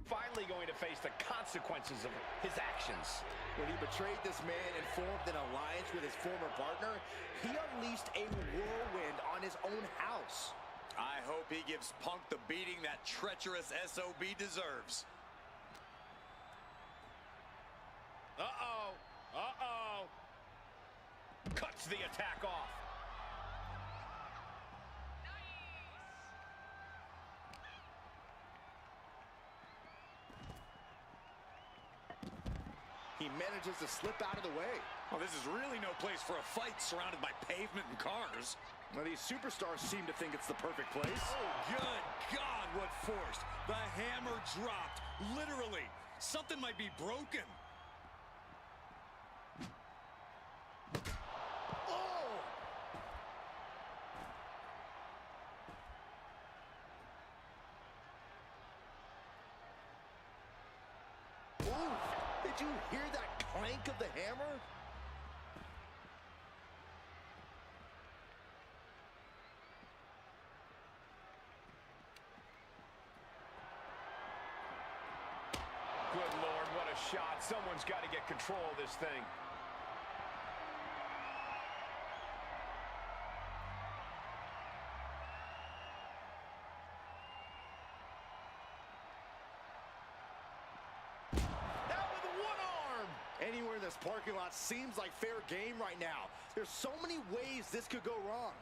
Finally going to face the consequences of his actions. When he betrayed this man and formed an alliance with his former partner, he unleashed a whirlwind on his own house. I hope he gives Punk the beating that treacherous SOB deserves. Uh-oh. Uh-oh. Cuts the attack off. He manages to slip out of the way. Well, this is really no place for a fight surrounded by pavement and cars. Now, these superstars seem to think it's the perfect place. Oh, good God, what force. The hammer dropped, literally. Something might be broken. Oh! Ooh, did you hear that clank of the hammer? Good Lord, what a shot. Someone's got to get control of this thing. Anywhere in this parking lot seems like fair game right now. There's so many ways this could go wrong.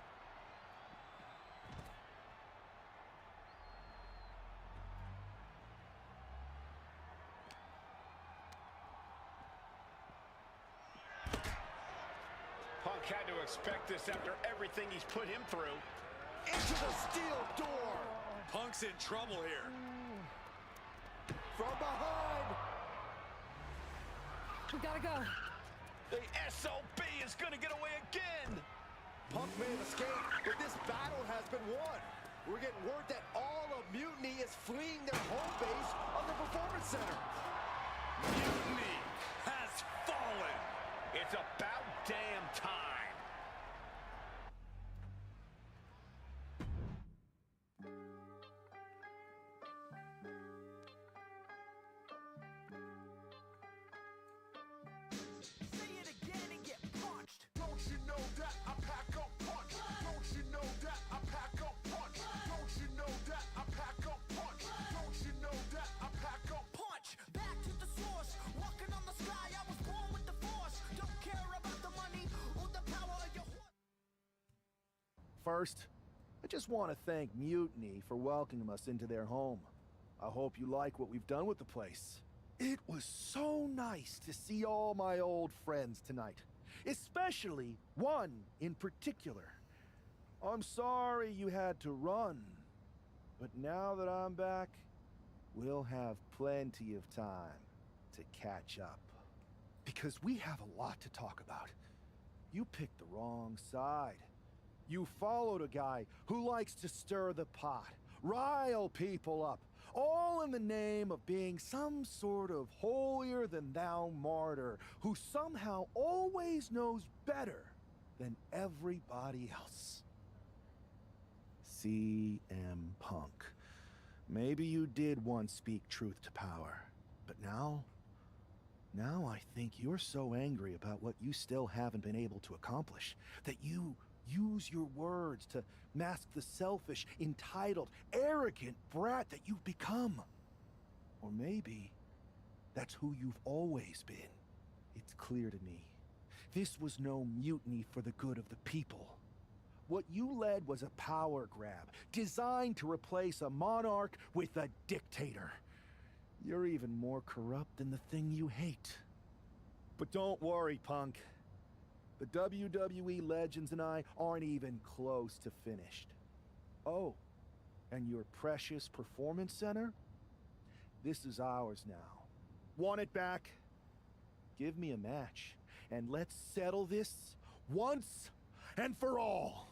Punk had to expect this after everything he's put him through. Into the steel door. Punk's in trouble here. From behind. We gotta go. The SOB is gonna get away again. Punk may have escaped, but this battle has been won. We're getting word that all of Mutiny is fleeing their home base of the Performance Center. Mutiny has fallen. It's about damn time. First, I just want to thank Mutiny for welcoming us into their home. I hope you like what we've done with the place. It was so nice to see all my old friends tonight, especially one in particular. I'm sorry you had to run, but now that I'm back, we'll have plenty of time to catch up. Because we have a lot to talk about. You picked the wrong side. You followed a guy who likes to stir the pot, rile people up, all in the name of being some sort of holier-than-thou martyr who somehow always knows better than everybody else. CM Punk. Maybe you did once speak truth to power, but now I think you're so angry about what you still haven't been able to accomplish that you use your words to mask the selfish, entitled, arrogant brat that you've become. Or maybe that's who you've always been. It's clear to me. This was no mutiny for the good of the people. What you led was a power grab, designed to replace a monarch with a dictator. You're even more corrupt than the thing you hate. But don't worry, Punk. The WWE legends and I aren't even close to finished. Oh, and your precious Performance Center? This is ours now. Want it back? Give me a match, and let's settle this once and for all.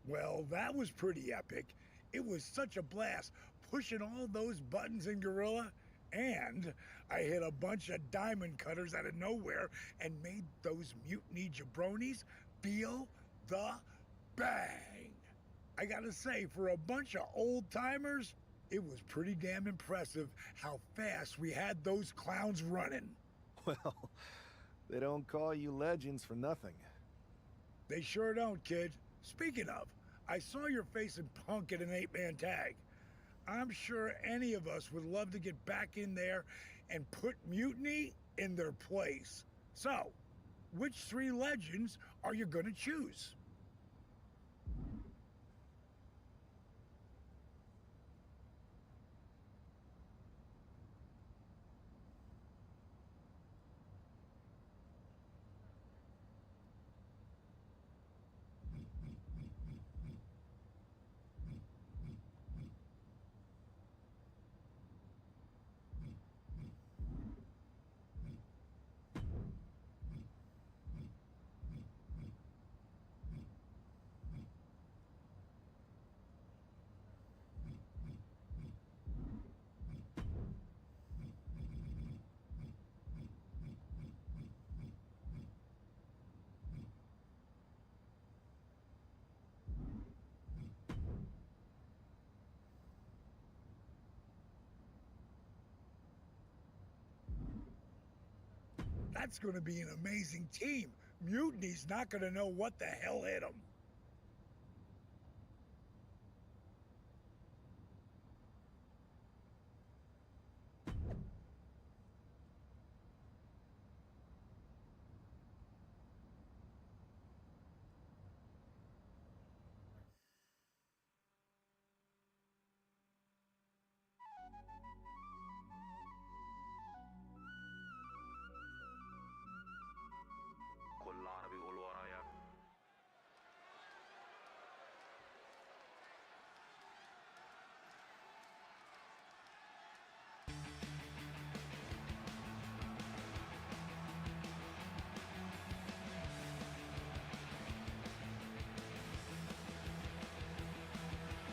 Well, that was pretty epic. It was such a blast pushing all those buttons in Gorilla, and I hit a bunch of diamond cutters out of nowhere and made those mutiny jabronis feel the bang. I gotta say, for a bunch of old timers, it was pretty damn impressive how fast we had those clowns running. Well, they don't call you legends for nothing. They sure don't, kid. Speaking of, I saw your face in Punk at an 8-man tag. I'm sure any of us would love to get back in there and put Mutiny in their place. So, which 3 legends are you gonna choose? That's gonna be an amazing team. Mutiny's not gonna know what the hell hit them.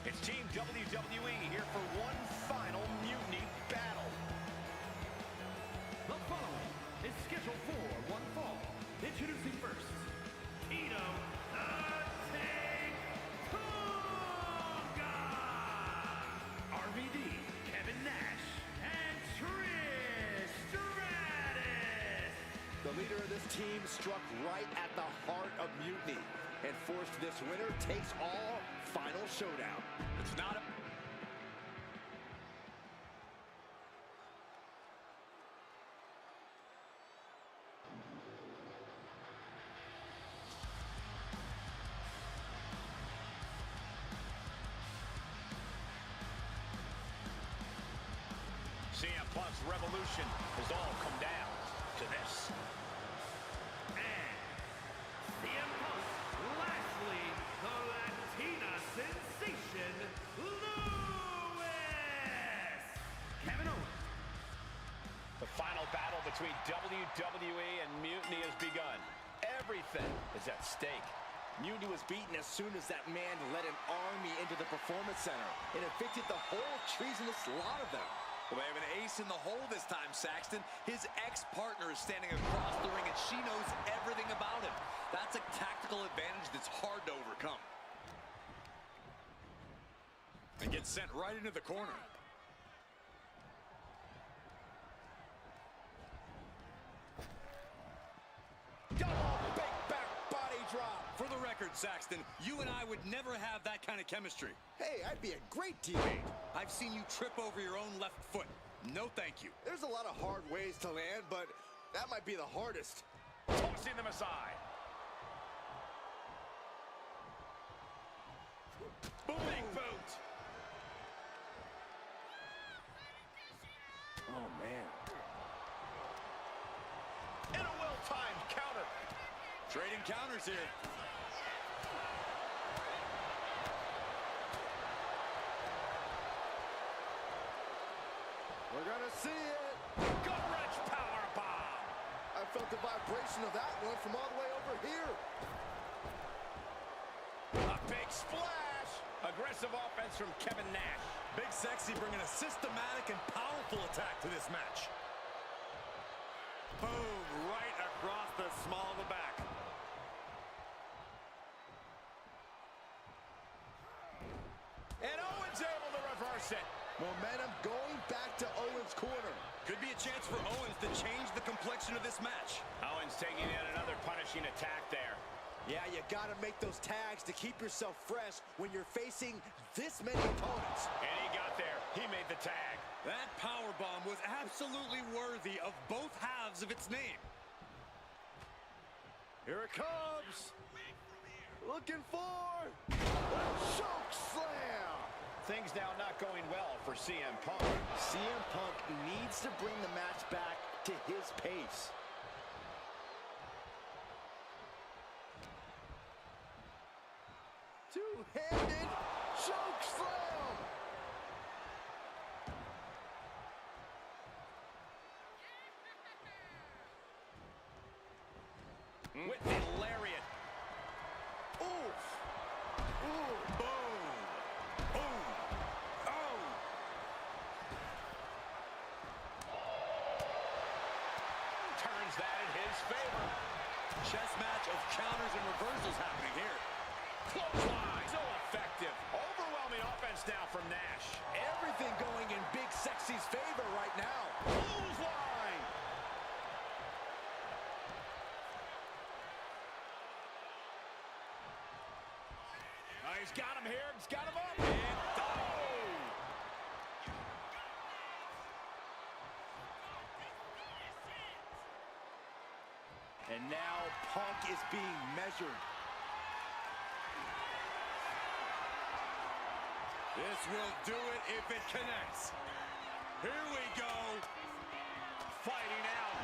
It's Team WWE here for one final Mutiny battle. The following is scheduled for one fall. Introducing first, Tito the Tank Tonga, RVD, Kevin Nash, and Trish Stratus. The leader of this team struck right at the heart of Mutiny and forced this winner takes all final showdown. It's not a... CM Punk's revolution has all come down to this. And CM Punk, lastly, the Latina sensation, Lewis! Kevin Owens. The final battle between WWE and Mutiny has begun. Everything is at stake. Mutiny was beaten as soon as that man led an army into the Performance Center and evicted the whole treasonous lot of them. Well, they have an ace in the hole this time, Saxton. His ex-partner is standing across the ring, and she knows everything about him. That's a tactical advantage that's hard to overcome. And gets sent right into the corner. Double big back body drop. For the record, Saxton, you and I would never have that kind of chemistry. Hey, I'd be a great teammate. I've seen you trip over your own left foot. No thank you. There's a lot of hard ways to land, but that might be the hardest. Tossing them aside. Big boot. Oh, man. And a well-timed counter. Trading counters here. We're gonna see it. Gut-wrench powerbomb. I felt the vibration of that one from all the way over here. A big splash. Aggressive offense from Kevin Nash. Big Sexy bringing a systematic and powerful attack to this match. Boom, right across the small of the back. And Owens able to reverse it. Momentum going back to Owens' corner. Could be a chance for Owens to change the complexion of this match. Owens taking in another punishing attack there. Yeah, you gotta make those tags to keep yourself fresh when you're facing this many opponents. And he got there. He made the tag. That powerbomb was absolutely worthy of both halves of its name. Here it comes. Looking for a choke slam. Things now not going well for CM Punk. CM Punk needs to bring the match back to his pace. Two-handed choke slam. With the lariat. Oof. Ooh. Boom. Boom. Oh. Turns that in his favor. Chess match of counters and reversals happening here. Clothesline. So effective. Overwhelming offense now from Nash. Everything going in Big Sexy's favor right now. Clothesline. He's got him here. He's got him up. And And now Punk is being measured. This will do it if it connects. Here we go. fighting out.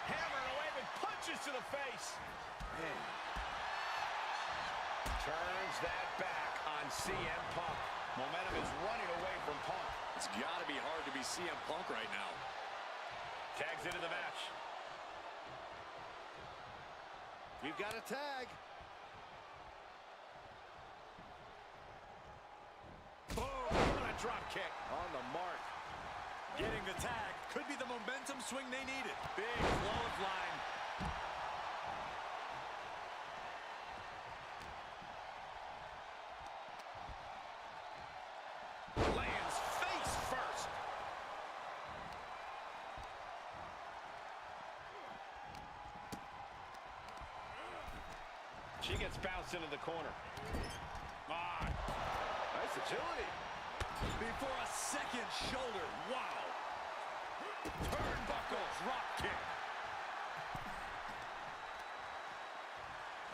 Hammering away with punches to the face. Man. Turns that back on CM Punk. Momentum is running away from Punk. It's got to be hard to be CM Punk right now. Tags into the match. We've got a tag. Boom! What a drop kick. On the mark. Getting the tag could be the momentum swing they needed. Big clothesline. Lands face first. She gets bounced into the corner. On. Nice agility. Before a second shoulder. Wow. Turnbuckle drop kick.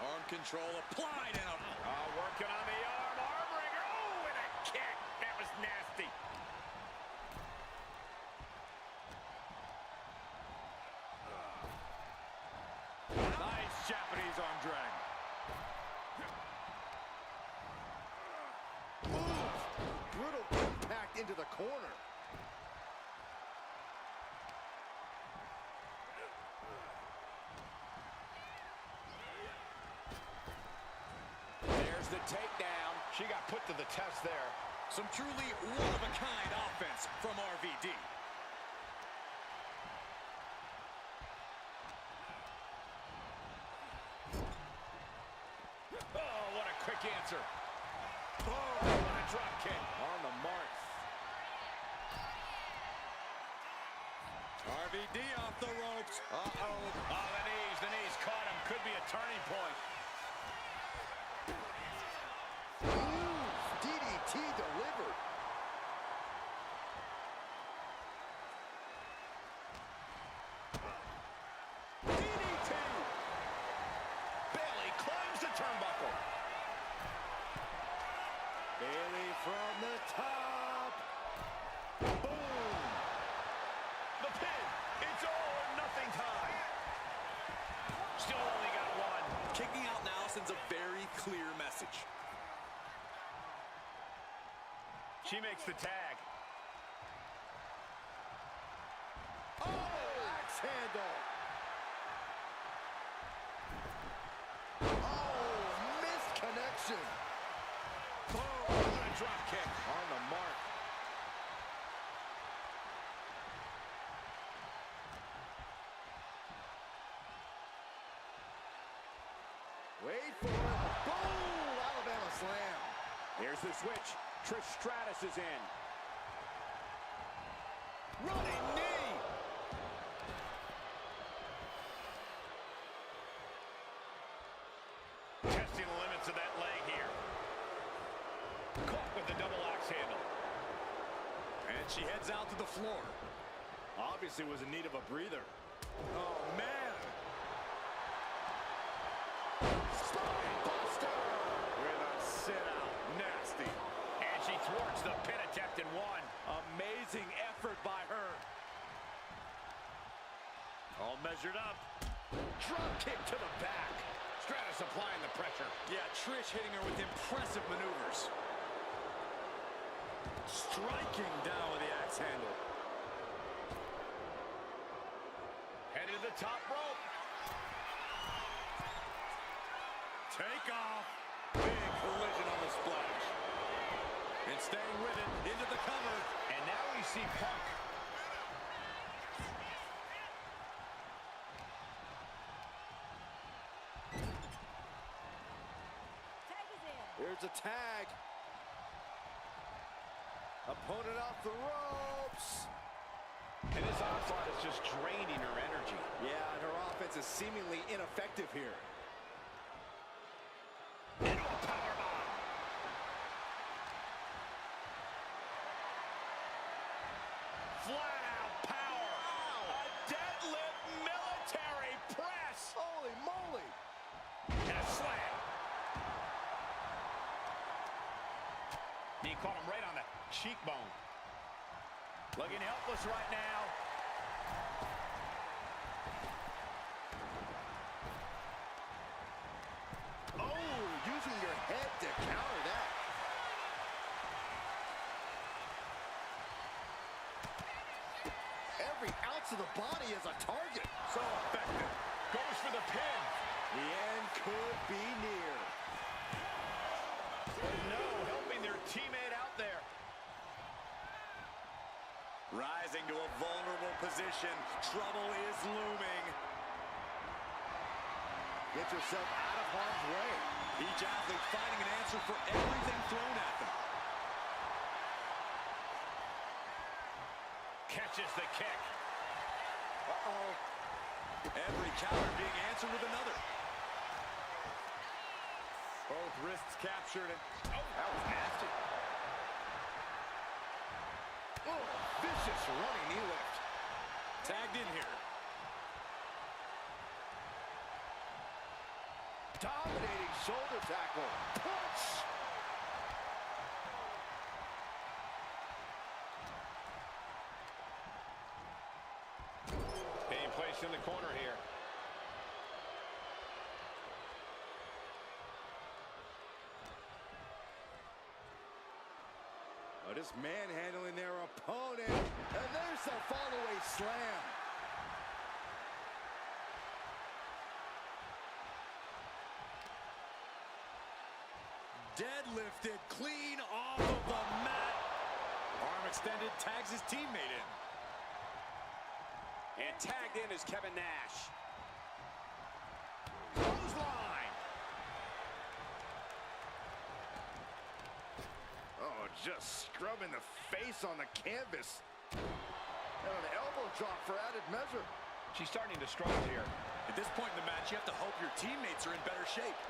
Arm control applied and a... Working on the arm wringer. Oh, and a kick. That was nasty. Nice Japanese arm drag. Brutal impact into the corner. There's the takedown. She got put to the test there. Some truly one-of-a-kind offense from RVD. Oh, what a quick answer. Oh, what a drop kick. On the mark. RVD off the ropes. Uh-oh. Oh, the knees caught him. Could be a turning point. Ooh, DDT delivered. DDT. Bailey climbs the turnbuckle. Bailey from the top. Boom. The pin. It's all or nothing time. Still only got one. Kicking out now sends a very clear message. She makes the tag. Oh, axe handle. Oh, missed connection. Oh, what a drop kick. On the mark. Wait for it. Boom! Alabama slam. Here's the switch. Trish Stratus is in. Running knee. Testing the limits of that leg here. Caught with the double axe handle. And she heads out to the floor. Obviously was in need of a breather. Oh, man. Spinebuster with a sit-out. Nasty. And she thwarts the pin attempt in one. Amazing effort by her. All measured up. Drop kick to the back. Stratus applying the pressure. Yeah, Trish hitting her with impressive maneuvers. Striking down with the axe handle. Headed to the top rope. Take off. Big collision on the splash. And staying with it into the cover. And now we see Punk. Here's a tag. Opponent off the ropes. And this onslaught is just draining her energy. Yeah, and her offense is seemingly ineffective here. Into a powerbomb. Flat out power. Wow. A deadlift military press. Holy moly. And a slam. He caught him right on the cheekbone. Looking helpless right now. Oh, using your head to counter that. Every ounce of the body is a target. So effective. Goes for the pin. The end could be near. But no, helping their teammate out there. Rising to a vulnerable position. Trouble is looming. Get yourself out of harm's way. Each athlete finding an answer for everything thrown at them. Catches the kick. Uh-oh. Every counter being answered with another. Both wrists captured. And That was nasty. oh, vicious running knee lift. Tagged in here. Dominating shoulder tackle. Punch. Being placed in the corner here. Oh, just manhandling their opponent. And there's the follow-away slam. Deadlifted clean off of the mat. Arm extended, tags his teammate in. And tagged in is Kevin Nash. Clothesline. Oh, just scrubbing the face on the canvas. And an elbow drop for added measure. She's starting to struggle here. At this point in the match, you have to hope your teammates are in better shape.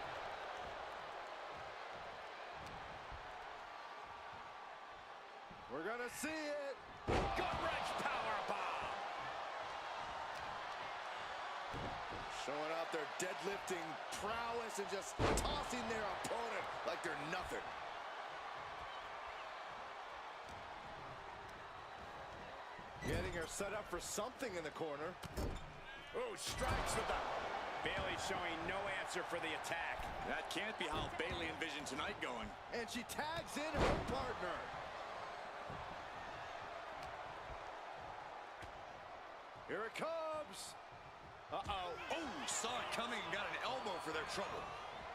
We're gonna see it. Gut-wrench powerbomb. Showing out their deadlifting prowess and just tossing their opponent like they're nothing. Getting her set up for something in the corner. Oh, strikes with the... Bailey showing no answer for the attack. That can't be how Bailey envisioned tonight going. And she tags in her partner. Here it comes. Uh-oh. Oh, saw it coming and got an elbow for their trouble.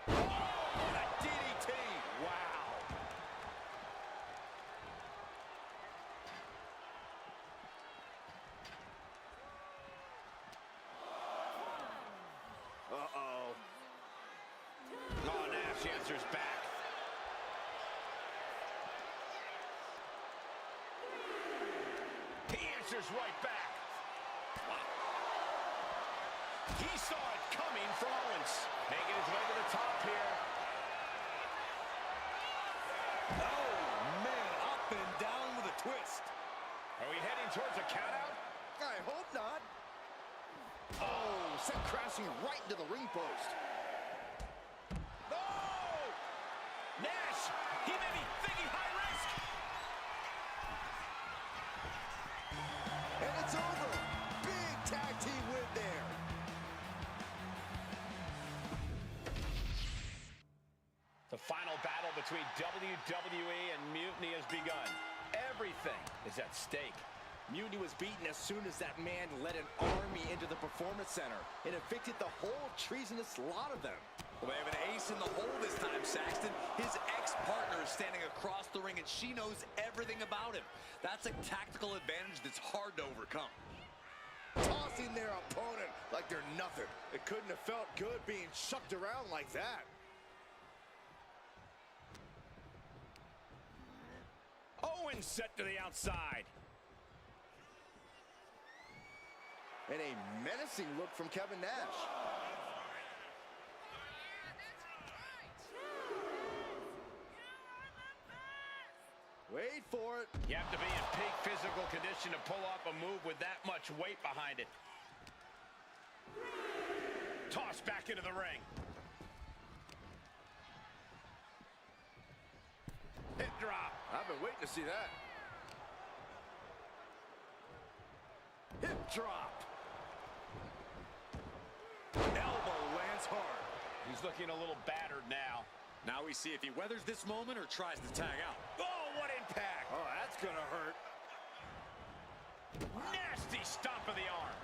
Oh, and a DDT. Wow. Nash answers back. He answers right back. Wow. He saw it coming from Owens. Making his way to the top here. Oh, man, up and down with a twist. Are we heading towards a countout? I hope not. Oh, sent crashing right into the ring post. No! Nash, he may be thinking high risk. And it's over. Big tag team win there. The final battle between WWE and Mutiny has begun. Everything is at stake. Mutiny was beaten as soon as that man led an army into the Performance Center and evicted the whole treasonous lot of them. Well, they have an ace in the hole this time, Saxton. His ex-partner is standing across the ring, and she knows everything about him. That's a tactical advantage that's hard to overcome. Tossing their opponent like they're nothing. It couldn't have felt good being shucked around like that. Owens set to the outside. And a menacing look from Kevin Nash. Wait for it. You have to be in peak physical condition to pull off a move with that much weight behind it. Toss back into the ring. Hip drop. I've been waiting to see that. Hip drop. Elbow lands hard. He's looking a little battered now. Now we see if he weathers this moment or tries to tag out. Oh, what impact. Oh, that's gonna hurt. Nasty stomp of the arm.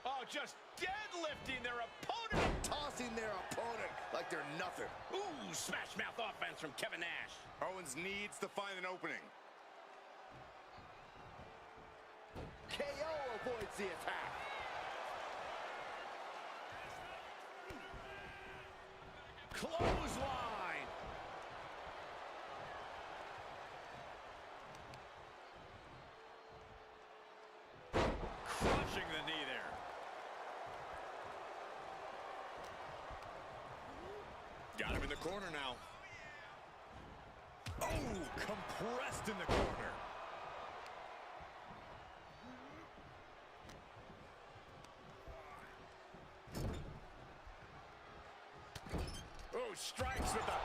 Oh, just deadlifting their opponent. Tossing their opponent like they're nothing. Ooh, smash mouth offense from Kevin Nash. Owens needs to find an opening. KO avoids the attack. Clothesline. Crushing the knee there. Got him in the corner now. Oh, compressed in the corner. Oh, strikes with the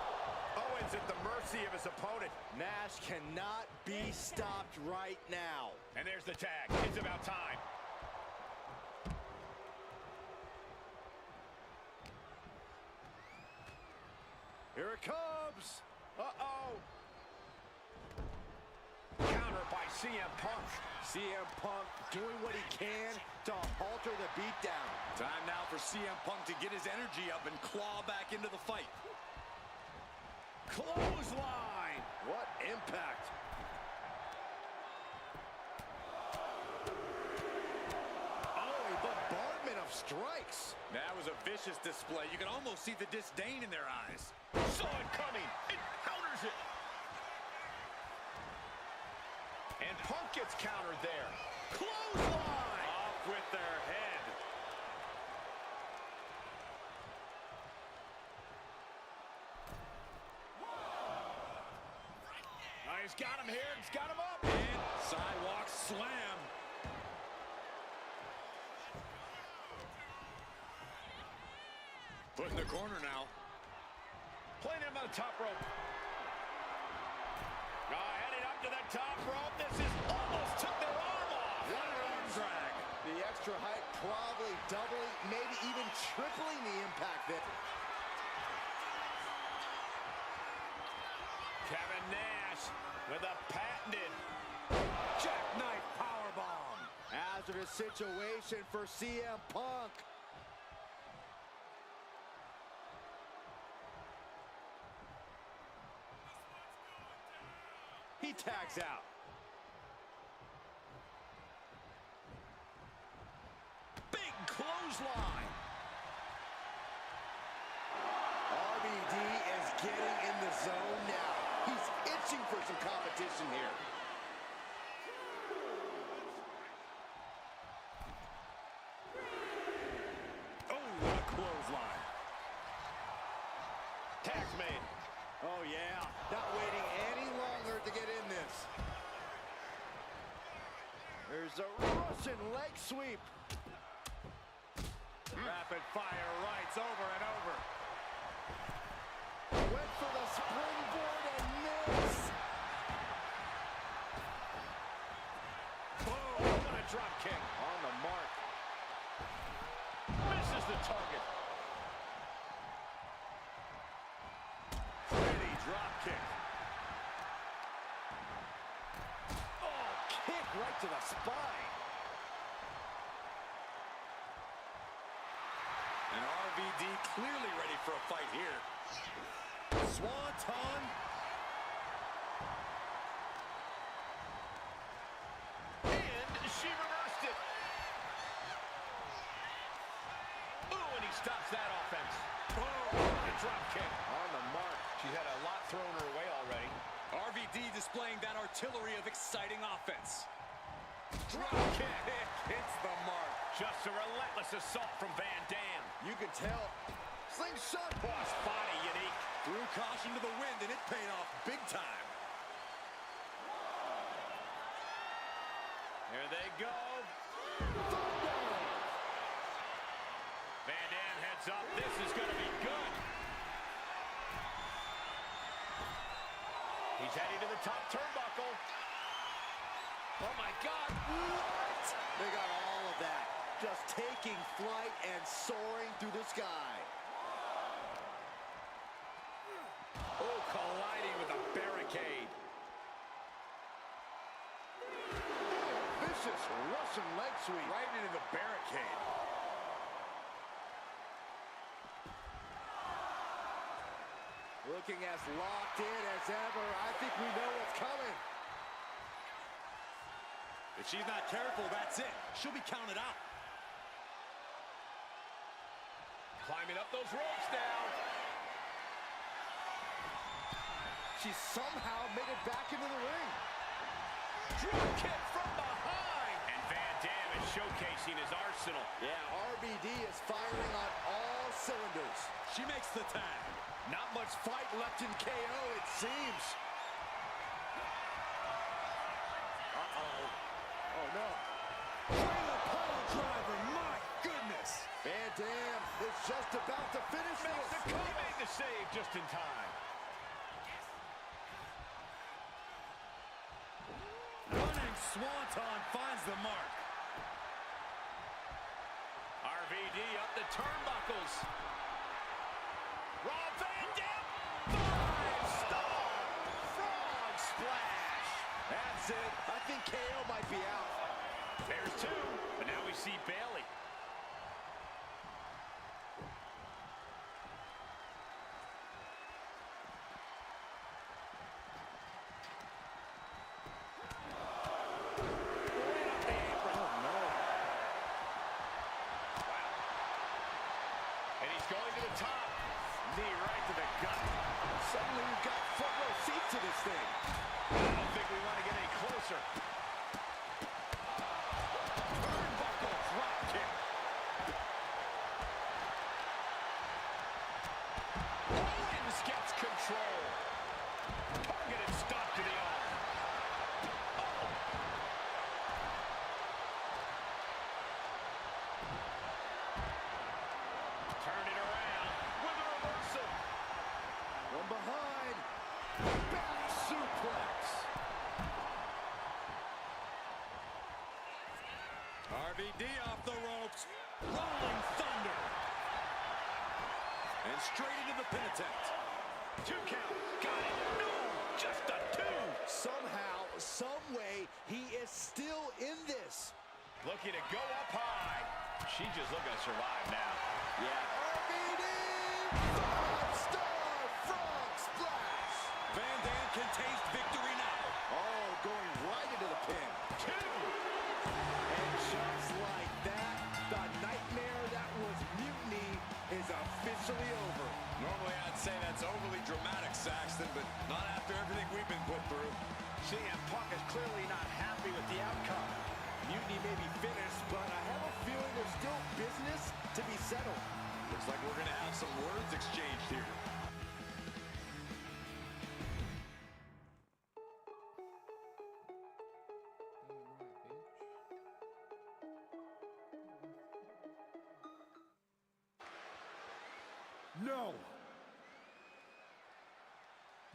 Owens at the mercy of his opponent. Nash cannot be stopped right now. And there's the tag. It's about time. Here it comes. Uh-oh. Counter by CM Punk. CM Punk doing what he can to alter the beatdown. Time now for CM Punk to get his energy up and claw back into the fight. Clothesline. What impact. Oh, a bombardment of strikes. That was a vicious display. You can almost see the disdain in their eyes. Saw it coming. It counters it. And Punk gets countered there. Clothesline. Off with their head. He's got him here. He's got him up. And sidewalk slam. Put in the corner now. Playing him on the top rope. Heading up to the top rope. This is almost took their arm off. What an arm drag. The extra height probably doubling, maybe even tripling the impact there. Kevin Nash with a patented Jackknife powerbomb. Hazardous situation for CM Punk. He tags out. big clothesline. getting in the zone now. He's itching for some competition here. Oh, what a clothesline. Tag's made. Oh, yeah. Not waiting any longer to get in this. There's a Russian leg sweep. Rapid fire rights over and over. Went for the springboard and missed. Oh, what a drop kick. On the mark. Misses the target. Pretty drop kick. Oh, kick right to the spine. And RVD clearly ready for a fight here. Swanton. And she reversed it. Ooh, and he stops that offense. Oh, a drop kick. On the mark. She's had a lot thrown her way already. RVD displaying that artillery of exciting offense. Drop kick. Hits the mark. Just a relentless assault from Van Dam. You can tell. Slingshot. Boss body unique. Threw caution to the wind, and it paid off big time. Here they go. Van Dam heads up. This is going to be good. He's heading to the top turnbuckle. Oh, my God. What? They got all of that. Just taking flight and soaring through the sky. Oh, colliding with a barricade. Vicious Russian leg sweep. Right into the barricade. Looking as locked in as ever. I think we know what's coming. If she's not careful, that's it. She'll be counted out. Climbing up those ropes now. She somehow made it back into the ring. Drop kick from behind. And Van Dam is showcasing his arsenal. Yeah, RVD is firing on all cylinders. She makes the tag. Not much fight left in KO, it seems. Uh-oh. Oh, no. Trailer pile driver, my goodness. Van Dam is just about to finish Makes this. the cut. He made the save just in time. Running Swanton finds the mark. RVD up the turnbuckles. Rob Van Dam. 5-star frog splash. That's it. I think KO might be out. There's two, but now we see Bailey. Going to the top. Knee right to the gut. Suddenly we've got front row seats to this thing. I don't think we want to get any closer. Turnbuckle drop kick. Owens gets control. Targeted stop to the arm. Turn it around with a reversal. From behind. Back suplex. RVD off the ropes. Rolling thunder. And straight into the pin attempt. 2 count. Got it. No, just a 2. Somehow, some way, he is still in this. Looking to go up high. She's just looking to survive now. Yeah. RVD! 5-star frog splash. Van Dam can taste victory now. Oh, going right into the pin. 2. And just like that, the nightmare that was Mutiny is officially over. Normally I'd say that's overly dramatic, Saxton, but not after everything we've been put through. CM Punk is clearly not happy with the outcome. Mutiny may be finished, but I have a feeling there's still business to be settled. Looks like we're going to have some words exchanged here. No!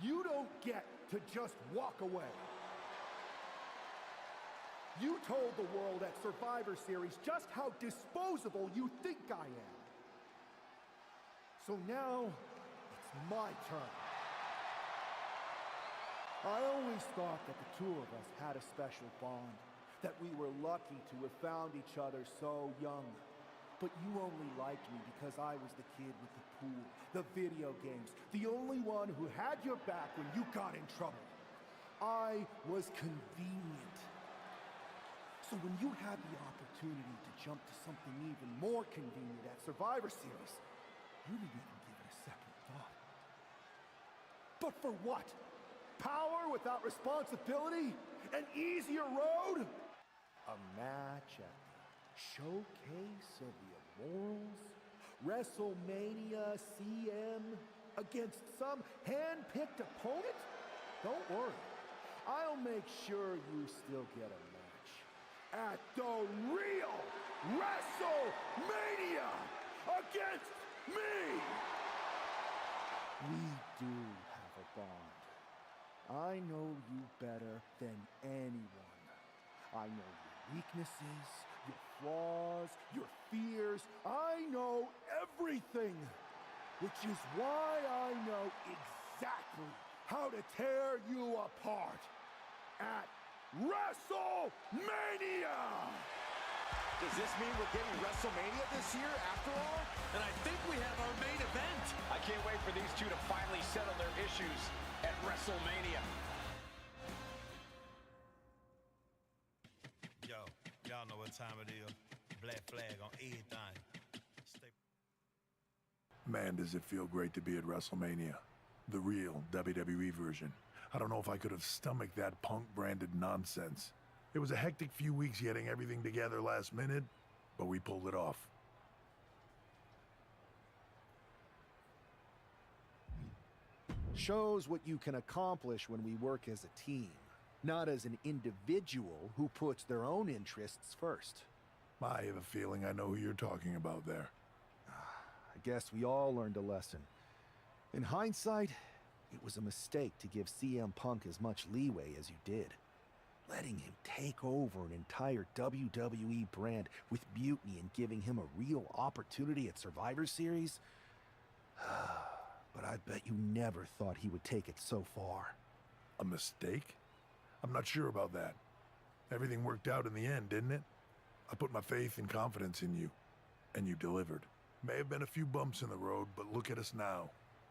You don't get to just walk away. You told the world at Survivor Series just how disposable you think I am. So now, it's my turn. I always thought that the two of us had a special bond, that we were lucky to have found each other so young. But you only liked me because I was the kid with the pool, the video games, the only one who had your back when you got in trouble. I was convenient. So when you had the opportunity to jump to something even more convenient at Survivor Series, you didn't even give it a second thought. But for what? Power without responsibility? An easier road? A match at the showcase of the Immortals? WrestleMania CM against some hand-picked opponent? Don't worry. I'll make sure you still get a match at the real WrestleMania against me! We do have a bond. I know you better than anyone. I know your weaknesses, your flaws, your fears. I know everything, which is why I know exactly how to tear you apart at WrestleMania! Does this mean we're getting WrestleMania this year after all? And I think we have our main event. I can't wait for these two to finally settle their issues at WrestleMania. Yo, y'all know what time it is. Black flag on everything. Man, does it feel great to be at WrestleMania. The real WWE version. I don't know if I could have stomached that Punk-branded nonsense. It was a hectic few weeks getting everything together last minute, but we pulled it off. Shows what you can accomplish when we work as a team, not as an individual who puts their own interests first. I have a feeling I know who you're talking about there. I guess we all learned a lesson. In hindsight, it was a mistake to give CM Punk as much leeway as you did. Letting him take over an entire WWE brand with Mutiny and giving him a real opportunity at Survivor Series? But I bet you never thought he would take it so far. A mistake? I'm not sure about that. Everything worked out in the end, didn't it? I put my faith and confidence in you, and you delivered. May have been a few bumps in the road, but look at us now.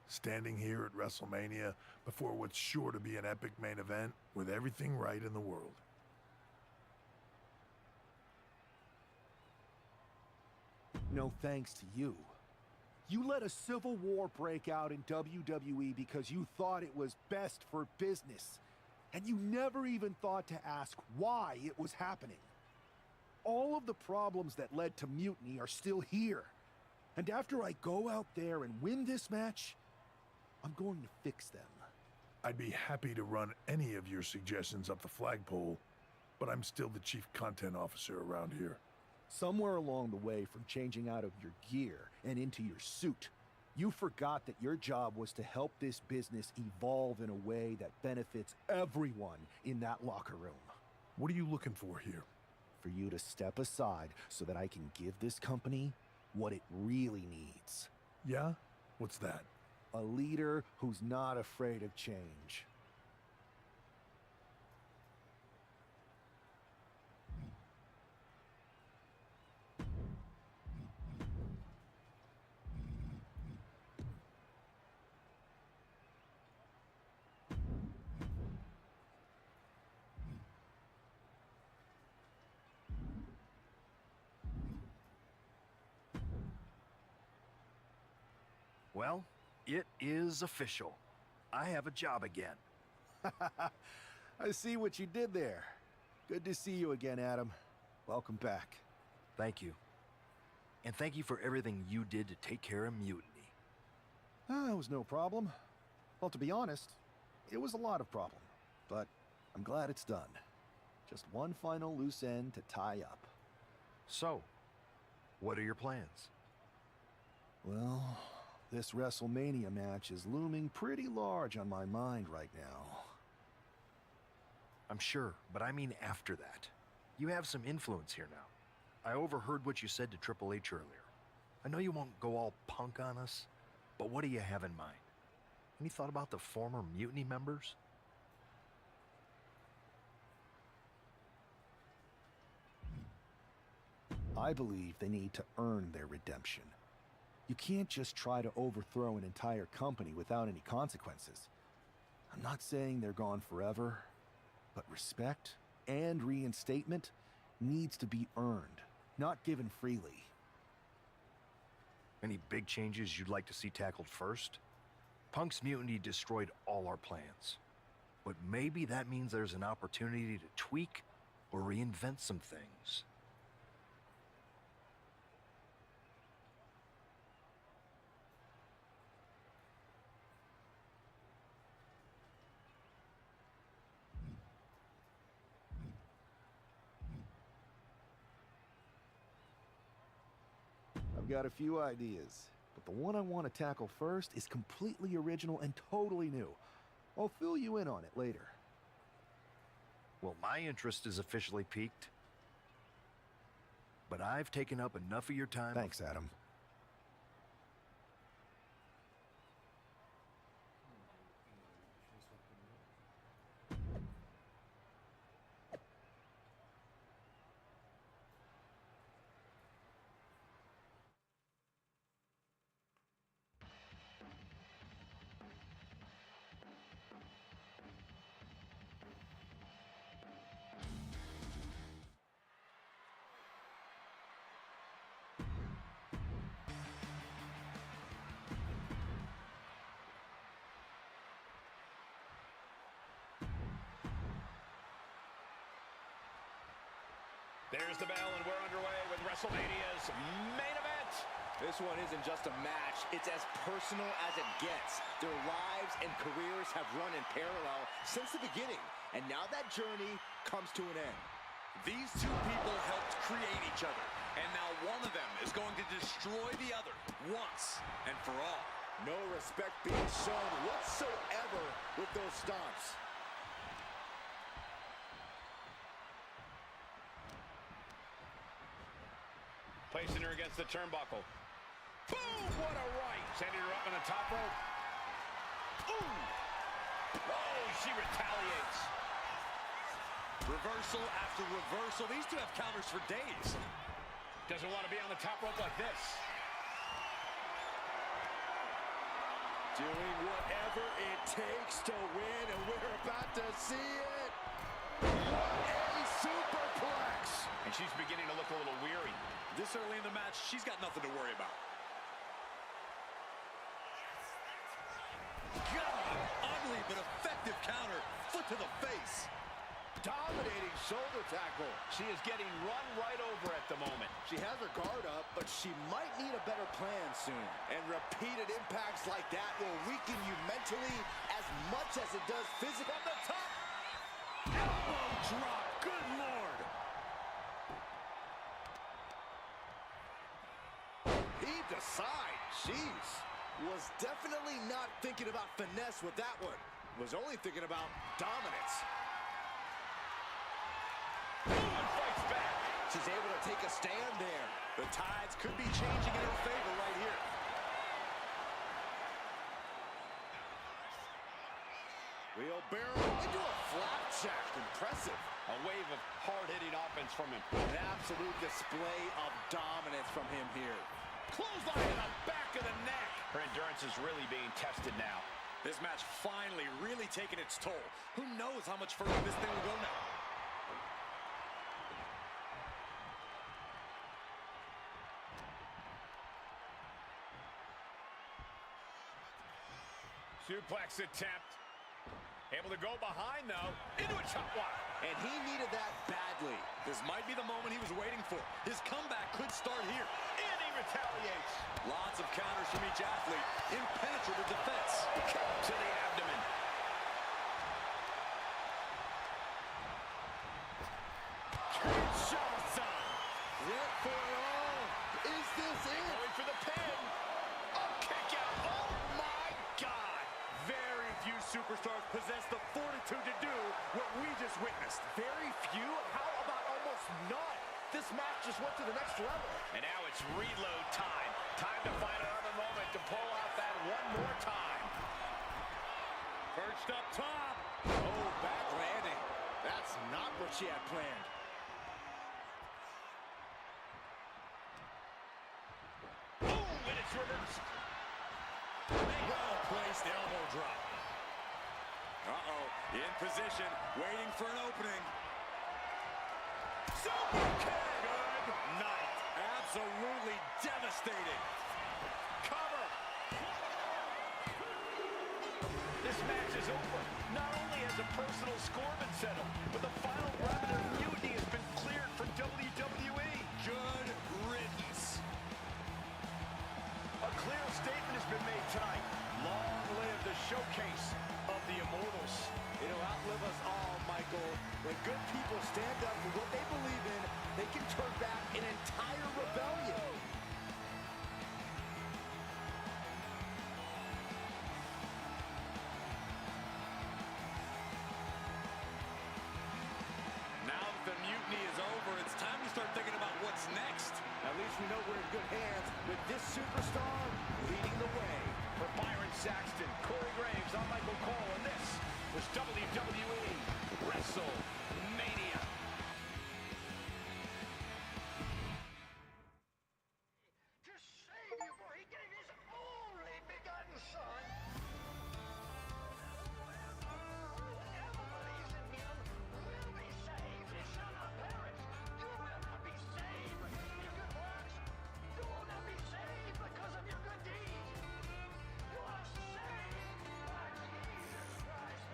Standing here at WrestleMania before what's sure to be an epic main event with everything right in the world. No thanks to you. You let a civil war break out in WWE because you thought it was best for business. And you never even thought to ask why it was happening. All of the problems that led to Mutiny are still here. And after I go out there and win this match, I'm going to fix them. I'd be happy to run any of your suggestions up the flagpole, but I'm still the chief content officer around here. Somewhere along the way from changing out of your gear and into your suit, you forgot that your job was to help this business evolve in a way that benefits everyone in that locker room. What are you looking for here? For you to step aside so that I can give this company what it really needs. Yeah? What's that? A leader who's not afraid of change. Well, It is official. I have a job again. I see what you did there. Good to see you again, Adam. Welcome back. Thank you. And thank you for everything you did to take care of Mutiny. It was no problem. Well, to be honest, it was a lot of problem. But I'm glad it's done. Just one final loose end to tie up. So, what are your plans? Well, this WrestleMania match is looming pretty large on my mind right now. I'm sure, but I mean after that. You have some influence here now. I overheard what you said to Triple H earlier. I know you won't go all punk on us, but what do you have in mind? Any thought about the former Mutiny members? I believe they need to earn their redemption. You can't just try to overthrow an entire company without any consequences. I'm not saying they're gone forever, but respect and reinstatement needs to be earned, not given freely. Any big changes you'd like to see tackled first? Punk's mutiny destroyed all our plans. But maybe that means there's an opportunity to tweak or reinvent some things. I've got a few ideas, but the one I want to tackle first is completely original and totally new. I'll fill you in on it later. Well, my interest is officially piqued. But I've taken up enough of your time. Thanks, Adam. There's the bell, and we're underway with WrestleMania's main event. This one isn't just a match, it's as personal as it gets. Their lives and careers have run in parallel since the beginning, and now that journey comes to an end. These two people helped create each other, and now one of them is going to destroy the other once and for all. No respect being shown whatsoever with those stomps. Placing her against the turnbuckle. Boom! What a right! Sending her up on the top rope. Ooh! Oh, she retaliates. Reversal after reversal. These two have counters for days. Doesn't want to be on the top rope like this. Doing whatever it takes to win, and we're about to see it. What a superplex! And she's beginning to look a little weary. This early in the match, she's got nothing to worry about. God, ugly but effective counter. Foot to the face. Dominating shoulder tackle. She is getting run right over at the moment. She has her guard up, but she might need a better plan soon. And repeated impacts like that will weaken you mentally as much as it does physically. From the top. Elbow drop. Good Lord. Heaved aside. Jeez. Was definitely not thinking about finesse with that one. Was only thinking about dominance. Fights back. She's able to take a stand there. The tides could be changing in her favor right here. Wheelbarrow into a flapjack. Impressive. A wave of hard-hitting offense from him. An absolute display of dominance from him here. Clothesline to the back of the neck. Her endurance is really being tested now. This match finally really taking its toll. Who knows how much further this thing will go now? Suplex attempt. Able to go behind, though. Into a chop block. And he needed that badly. This might be the moment he was waiting for. His comeback could start here. And he retaliates. Lots of counters from each athlete. Impenetrable defense. Kick to the abdomen. Kinshasa. Went for it all. Is this it? Going for the pin. A kick out. Oh, my God. Very few superstars possess the fortitude to do what we just witnessed. Very few? How about almost none? This match just went to the next level. And now it's reload time. Time to find another moment to pull out that one more time. Perched up top. Oh, back landing. That's not what she had planned. Boom, and it's reversed. Well-placed elbow drop. Uh-oh, in position, waiting for an opening. Super kick! Good night. Absolutely devastating. Cover. This match is over. Not only has a personal score been settled, but the final round of mutiny has been cleared for WWE. Good riddance. A clear statement has been made tonight. Long live the showcase of the Immortals. It'll outlive us all, Michael. When good people stand up for what they believe in, they can turn back an entire rebellion. Now that the mutiny is over, it's time to start thinking about what's next. At least we know we're in good hands with this superstar leading the way. For Byron Saxton, Corey Graves, I'm Michael Cole, and this was WWE WrestleMania. To save you, for he gave his only begotten son. Whoever believes in him will be saved. He shall not perish. You will not be saved because of your good works. You will not be saved because of your good deeds. You are saved by Jesus Christ.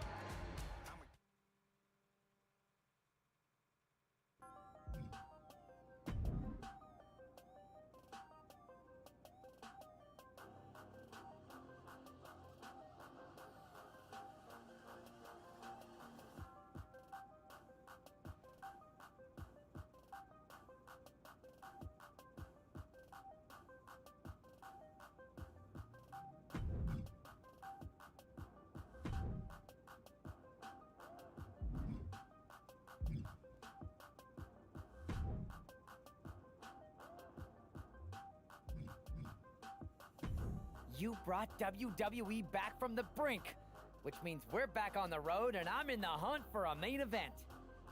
You brought WWE back from the brink, which means we're back on the road and I'm in the hunt for a main event.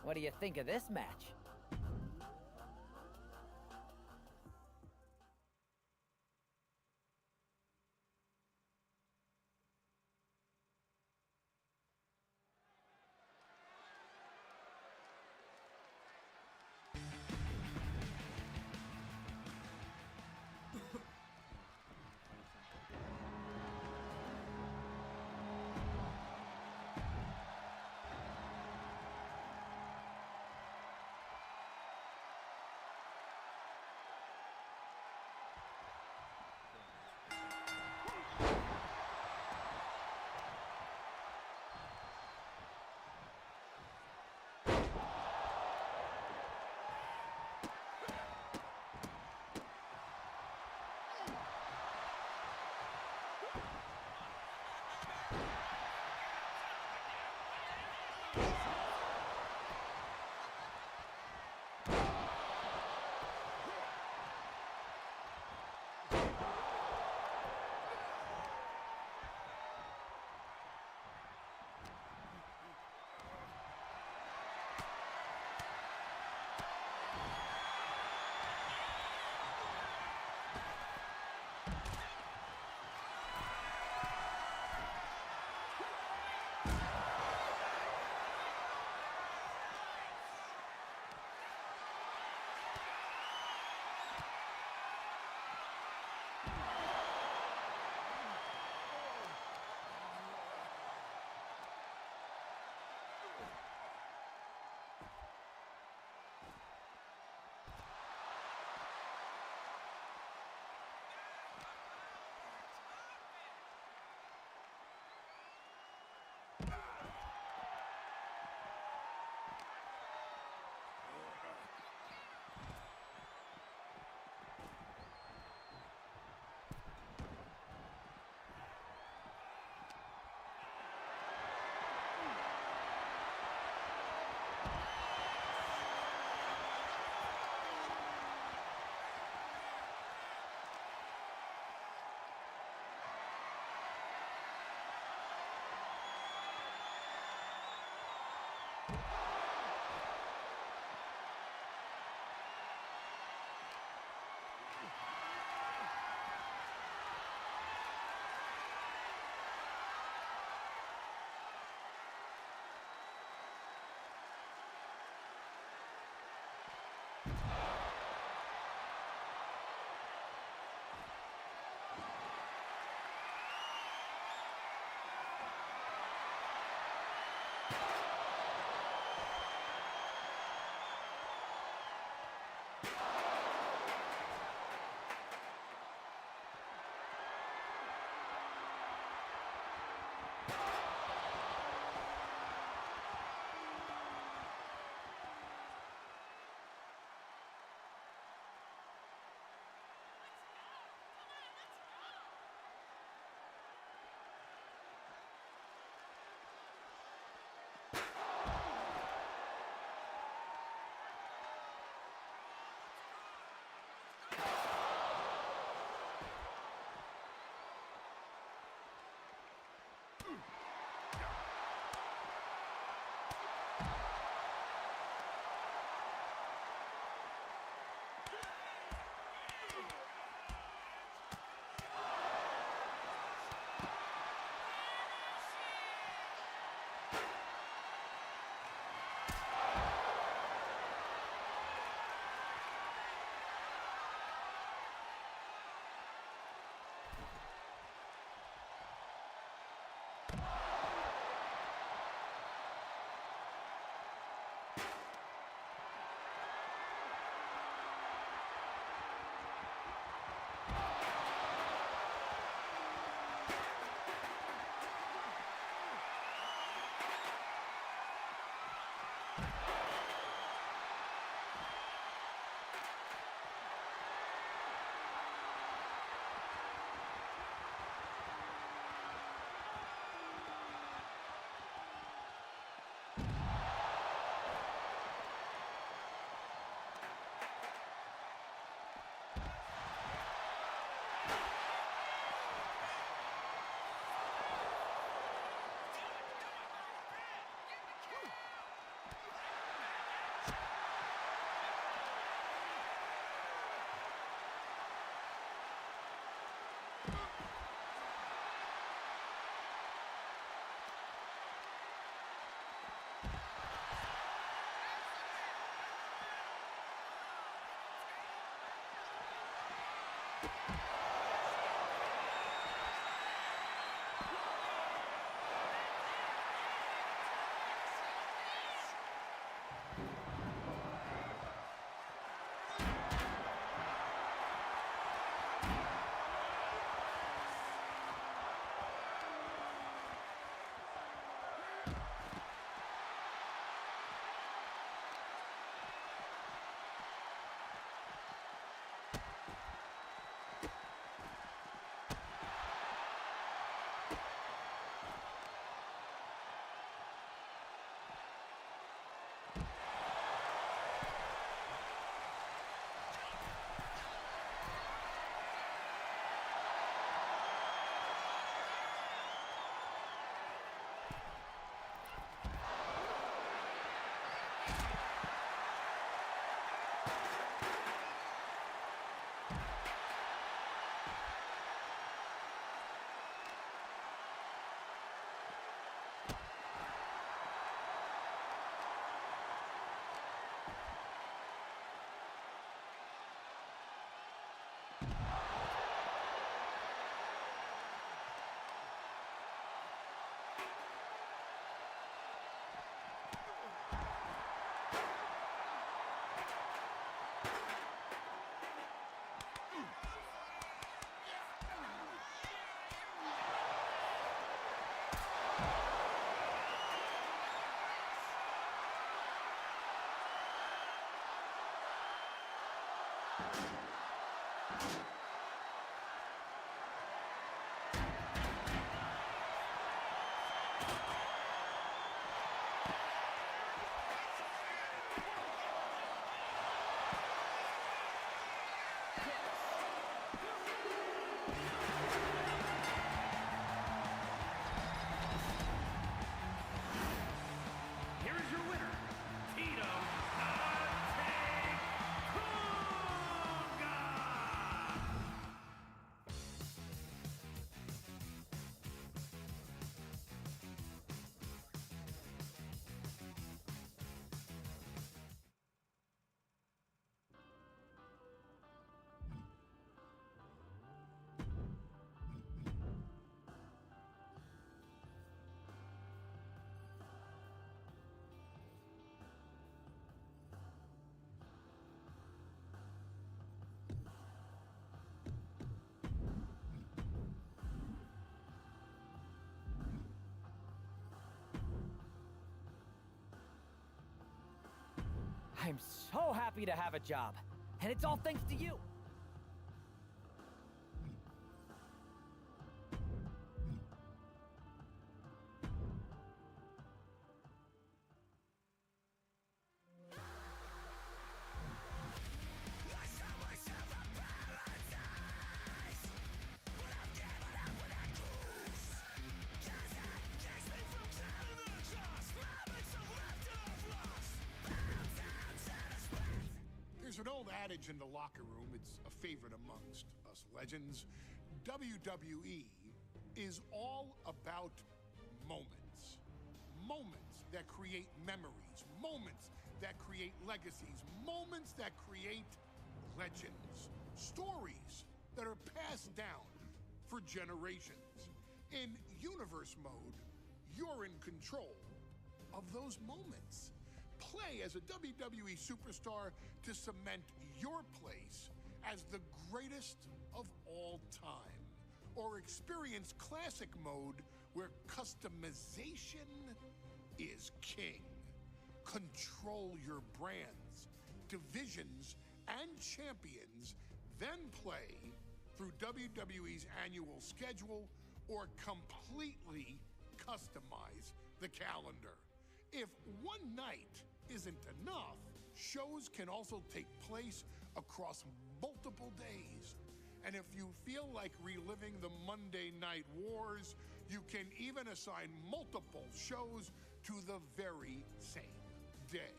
What do you think of this match? I'm so happy to have a job. And it's all thanks to you. adage in the locker room, it's a favorite amongst us legends. WWE is all about moments. Moments that create memories, moments that create legacies, moments that create legends, stories that are passed down for generations. In universe mode, you're in control of those moments. Play as a WWE superstar to cement your place as the greatest of all time. Or experience classic mode where customization is king. Control your brands, divisions, and champions, then play through WWE's annual schedule or completely customize the calendar. If one night isn't enough, shows can also take place across multiple days. And if you feel like reliving the Monday Night Wars, you can even assign multiple shows to the very same day.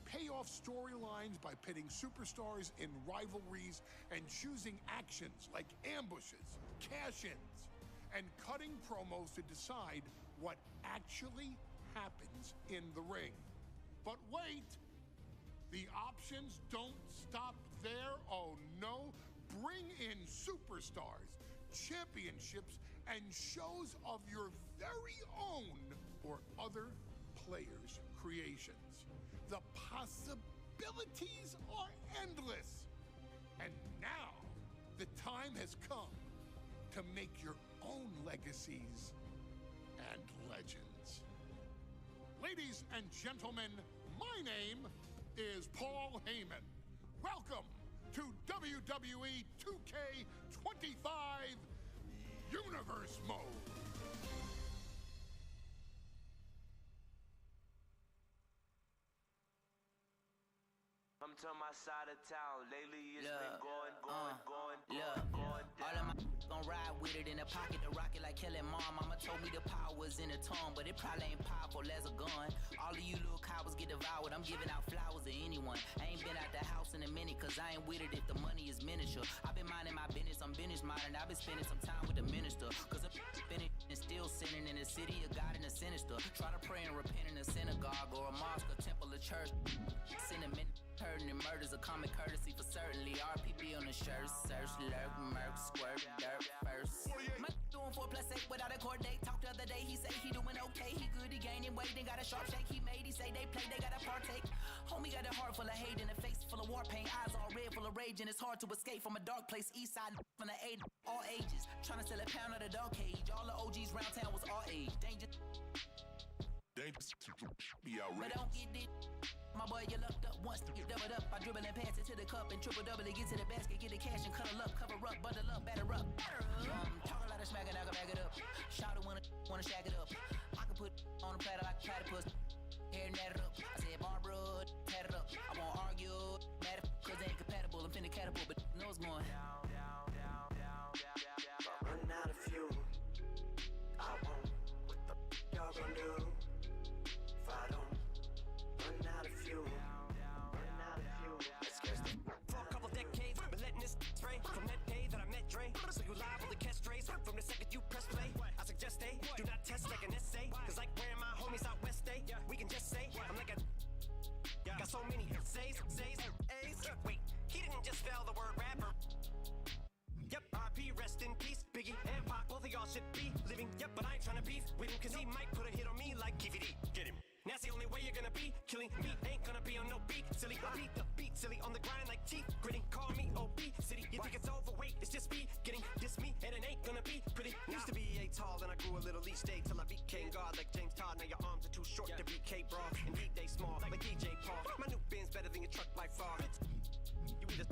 Pay off storylines by pitting superstars in rivalries and choosing actions like ambushes, cash-ins, and cutting promos to decide what actually happens in the ring. But wait, the options don't stop there. Oh no, bring in superstars, championships, and shows of your very own or other players' creations. The possibilities are endless. And now, the time has come to make your own legacies and legends. Ladies and gentlemen, my name is Paul Heyman. Welcome to WWE 2K25 Universe Mode. I'm to my side of town. Lately it's been going. All of my gon' ride with it in the pocket to rock it like Kelly Mom. Mama told me the power's in the tongue, but it probably ain't powerful as a gun. All of you little cowards get devoured. I'm giving out flowers to anyone. I ain't been out the house in a minute, cause I ain't with it if the money is miniature. I've been minding my business, I'm business minded. I've been spending some time with the minister, cause I'm spinning and still sinning in the city of God and the sinister. Try to pray and repent in a synagogue or a mosque, a temple, a church. Cinnamon, hurting and murders a common courtesy for certainly. RPB on the shirt, search, lurk, murk, squirt, dirt first. My doing 4+8 without a court date. Talked the other day, he say he doing okay. He good, he gaining weight, and got a sharp shake. He made, he say they play, they gotta partake. Homie got a heart full of hate and a face full of war paint. Eyes all red, full of rage, and it's hard to escape from a dark place. East side from the 8, all ages. Trying to sell a pound of the dog cage. All the OGs round town was all age. Danger. Be outrageous. But don't get it. My boy, you lucked up once to get doubled up. I dribble and pass it to the cup and triple double it. Get to the basket, get the cash and cuddle up, cover up, bundle up, batter up. Talk a lot of smack and I can back it up. Shout it wanna shack it up. I can put on the platter like a platypus. Hair net it up. I said Barbara, pat it up. I won't argue, mad cause they ain't compatible. I'm finna catapult, but know what's going. Run out of fuel. I won't. What the y'all gonna do? If I don't run out of fuel. For a couple decades, been letting this spray. From that day that I met Dre, so you liable to catch strays. From the second you press play, I suggest they do not test like an essay. Cause like where my homies out west day, we can just say I'm like a got so many essays, A's. Wait, he didn't just spell the word rapper. Yep, RP, rest in peace. Biggie and Pac, both of y'all should be living. Yep, but I ain't tryna beef with him, cause he might put a hit on me like KVD. Get him. That's the only way you're gonna be. Killing me ain't gonna be on no beat. Silly, I beat the beat, silly on the grind like teeth. Gritting, call me OB. City, you think it's overweight, it's just me. Getting this me, and it ain't gonna be pretty. Used to be a tall, then I grew a little each day till I became God like James Todd. Now your arms are too short to be K-Bra. And they small like DJ Paul. My new Benz better than your truck by far. You either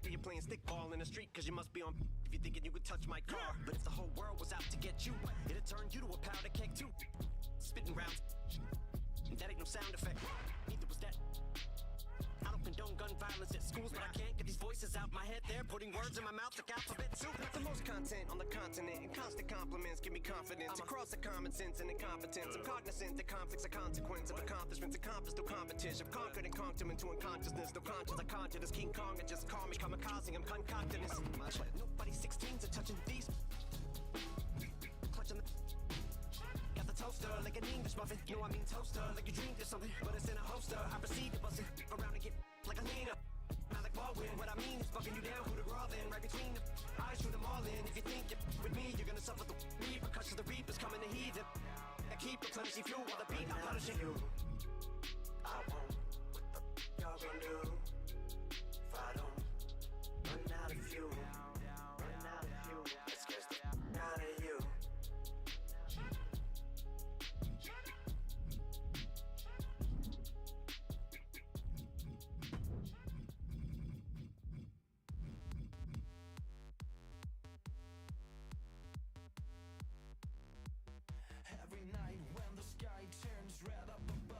you're playing stickball in the street, cause you must be on if you're thinking you could touch my car. But if the whole world was out to get you, it'd turn you to a powder keg too. Spitting rounds. And that ain't no sound effect. Neither was that. I don't condone gun violence at schools, but I can't get these voices out my head. They're putting words in my mouth like alphabet soup. Not the most content on the continent, and constant compliments give me confidence. Across the common sense and incompetence, I'm cognizant that conflicts are consequence of accomplishments accomplished through competition. I've conquered and conked him into unconsciousness. No conscience, I conjure this King Kong and just call me kamikaze. I'm concocting this. Nobody 16s are touching these. Clutching the. Got the toaster like an English muffin. No, I mean toaster like you dreamed of something, but it's in a holster. I proceed to bust it around and get like a leader. Not like Baldwin. What I mean is bucking you down, who the raw then. Right between the eyes, shoot them all in. If you think you're with me, you're gonna suffer the repercussions. The reapers coming to heathen. I keep replenishing fuel while the beat I'm punishing you. I won't. What the y'all gonna do if I don't run out of fuel? Run out of fuel. That scares the out of you. Every night when the sky turns red up above.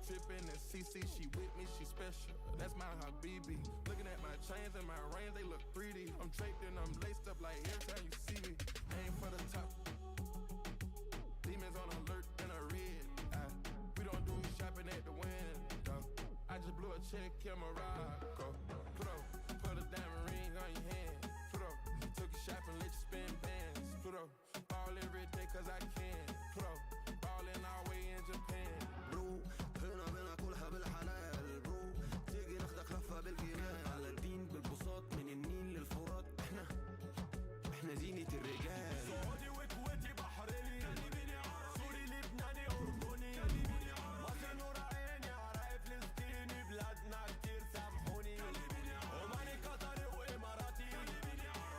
trippin' and CC, she with me, she special. That's my habibi. Looking at my chains and my rings, they look pretty. I'm draped and I'm laced up like every time you see me. Aim for the top. Demons on alert and a red eye. We don't do shopping at the window. I just blew a check in Morocco. Put a diamond ring on your hand. Took a shopping, let you spend bands. Ball every day cause I can. Ballin' all way in Japan. برو هنا بنا كلها بالحلال برو تيجي ناخدك لفة بالجمال على الدين بالبساط من النيل للفرات احنا زينة الرجال سعودي وكويتي بحريني سوري لبناني أردني مصر نور عيني عراقي فلسطيني بلادنا كتير سامحوني عماني قطري وإماراتي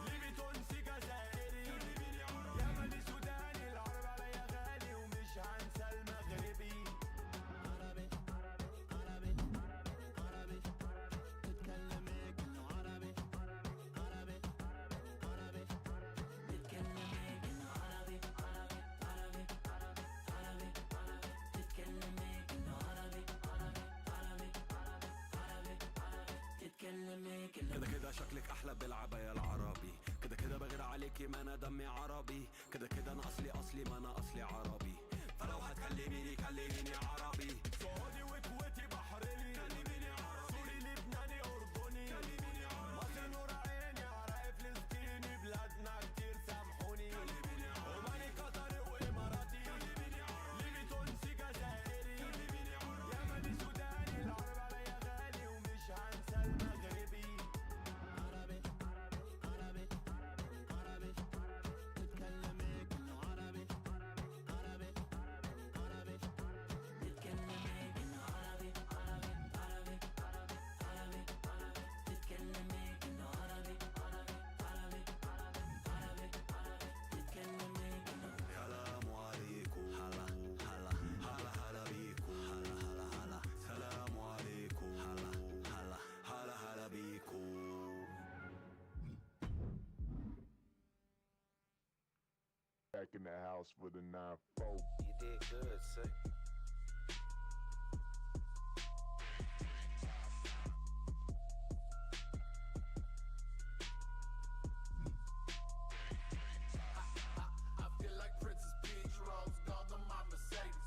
ليبي تونسي جزائري يمني سوداني العرب عليا غالي ومش هنسى المغربي عربي تتكلمي كأنه عربي تتكلمي كأنه عربي تتكلمي كأنه عربي تتكلمي كده كده شكلك احلى بالعباية العربي كده كده بغير عليكي ما انا دمي عربي كده كده انا اصلي ما انا اصلي عربي فلو هتكلميني كلميني عربي سعودي وكويتي بحريني سوري لبناني أردني مصر نور عيني عراقي فلسطيني بلادنا كتير سامحوني عماني قطري وإماراتي ليبي تونسي جزائري يمني سوداني العرب عليا غالي ومش هنسى المغربي عربي تتكلمي كأنه عربي تتكلمي كأنه عربي تتكلمي كأنه عربي تتكلمي كأنه سلام عليكم هلا بيكم هلا سلام عليكم هلا بيكم Back in the house with a 9-4. You did good, sir. I feel like Princess Peach, rose gold on my Mercedes,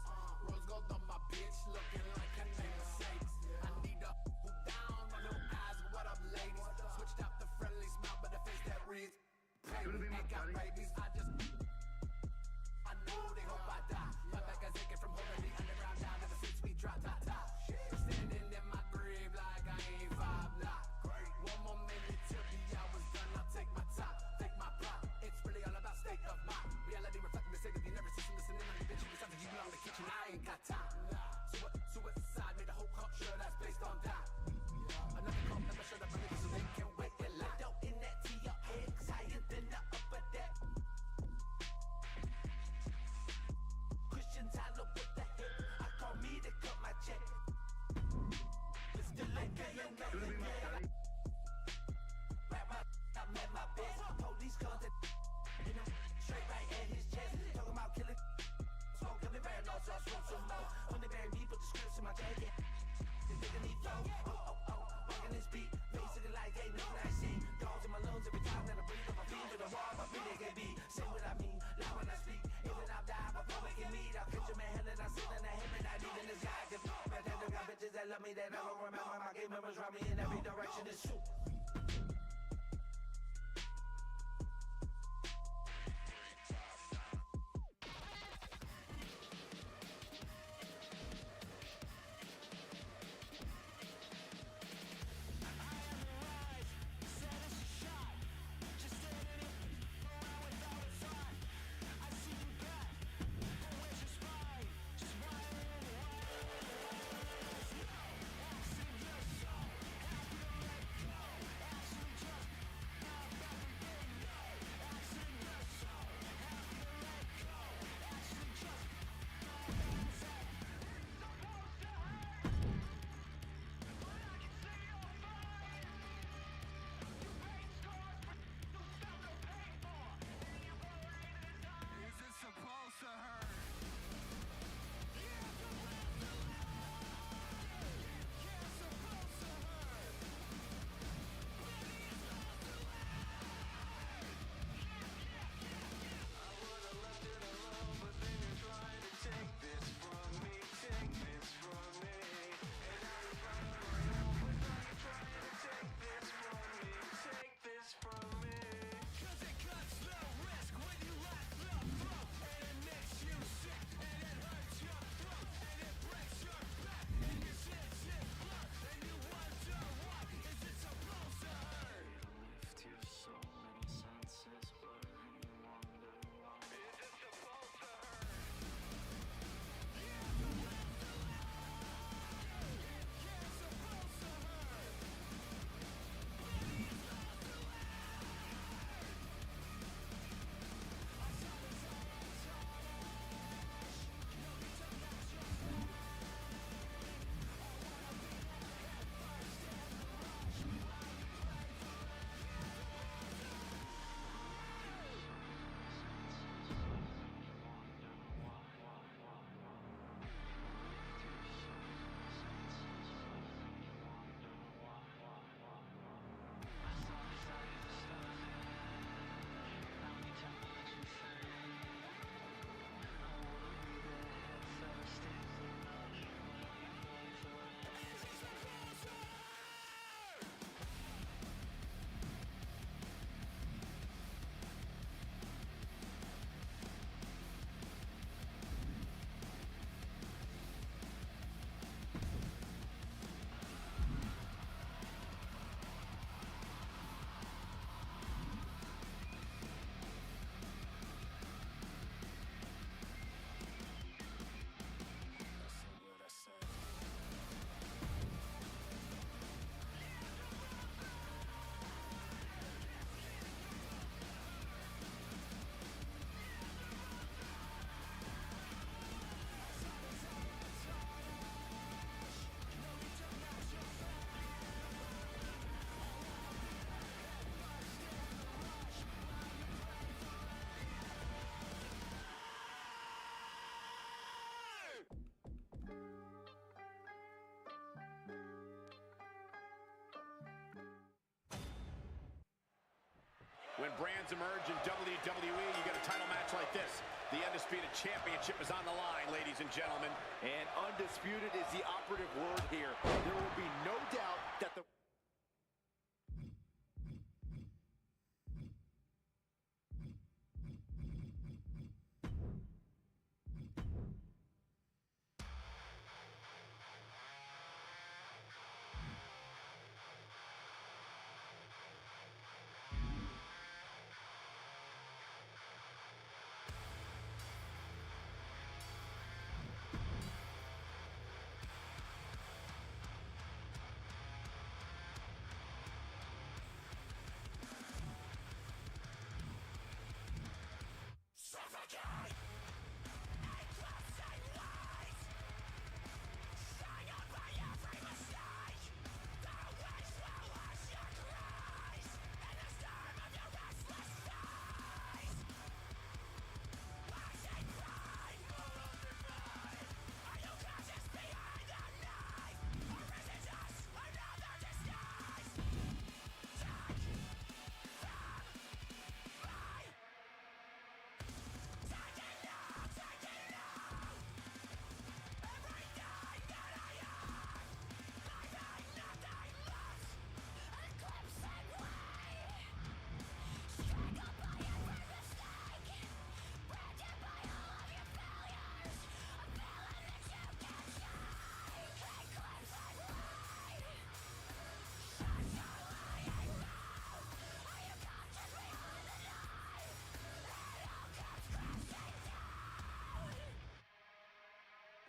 rose gold on my bitch, looking like her name Mercedes. I need a who down, my little eyes, what up, ladies? Switched out the friendly smile, but the face that reads, pay me, ain't got babies. I know they hope I die. My back is aching from holding the underground down ever since we dropped top. Standing in my grave like I ain't 5'9". One more minute till the hour's done, I'll take my time, take my pride. It's really all about state of mind. Reality reflecting the state of the nervous system. Listening on the bitch, you decide to you belong in the kitchen. I ain't got time. Suicide made the whole culture that's based on that. Another cult, never shut up my niggas so they can wait their life. Don't in that to your head, 'cause higher than the upper deck. Christian Tyler with the hit. I call me to cut my check. It's still like Wrap my, I'm at my best. Police contact. Straight right at his chest. Talking about killing. Smoke every bear, no sauce, smoke some more. Only bury me, put the scripts in my jacket. The nigga need flow. Walking this beat. Basically like ain't nothing I see. Dogs in my lungs every time that I breathe. On my feet to the wall, my feet they can be. Say what I mean, loud when I speak. Even I've died before we can meet. I'll catch him in hell and I sit in the heaven. Not even this guy can be. But then I got bitches that love me that I don't remember. My game members round me in every direction. It's true. brands emerge in WWE, you get a title match like this. The Undisputed Championship is on the line, ladies and gentlemen. And undisputed is the operative word here. There will be no doubt that the...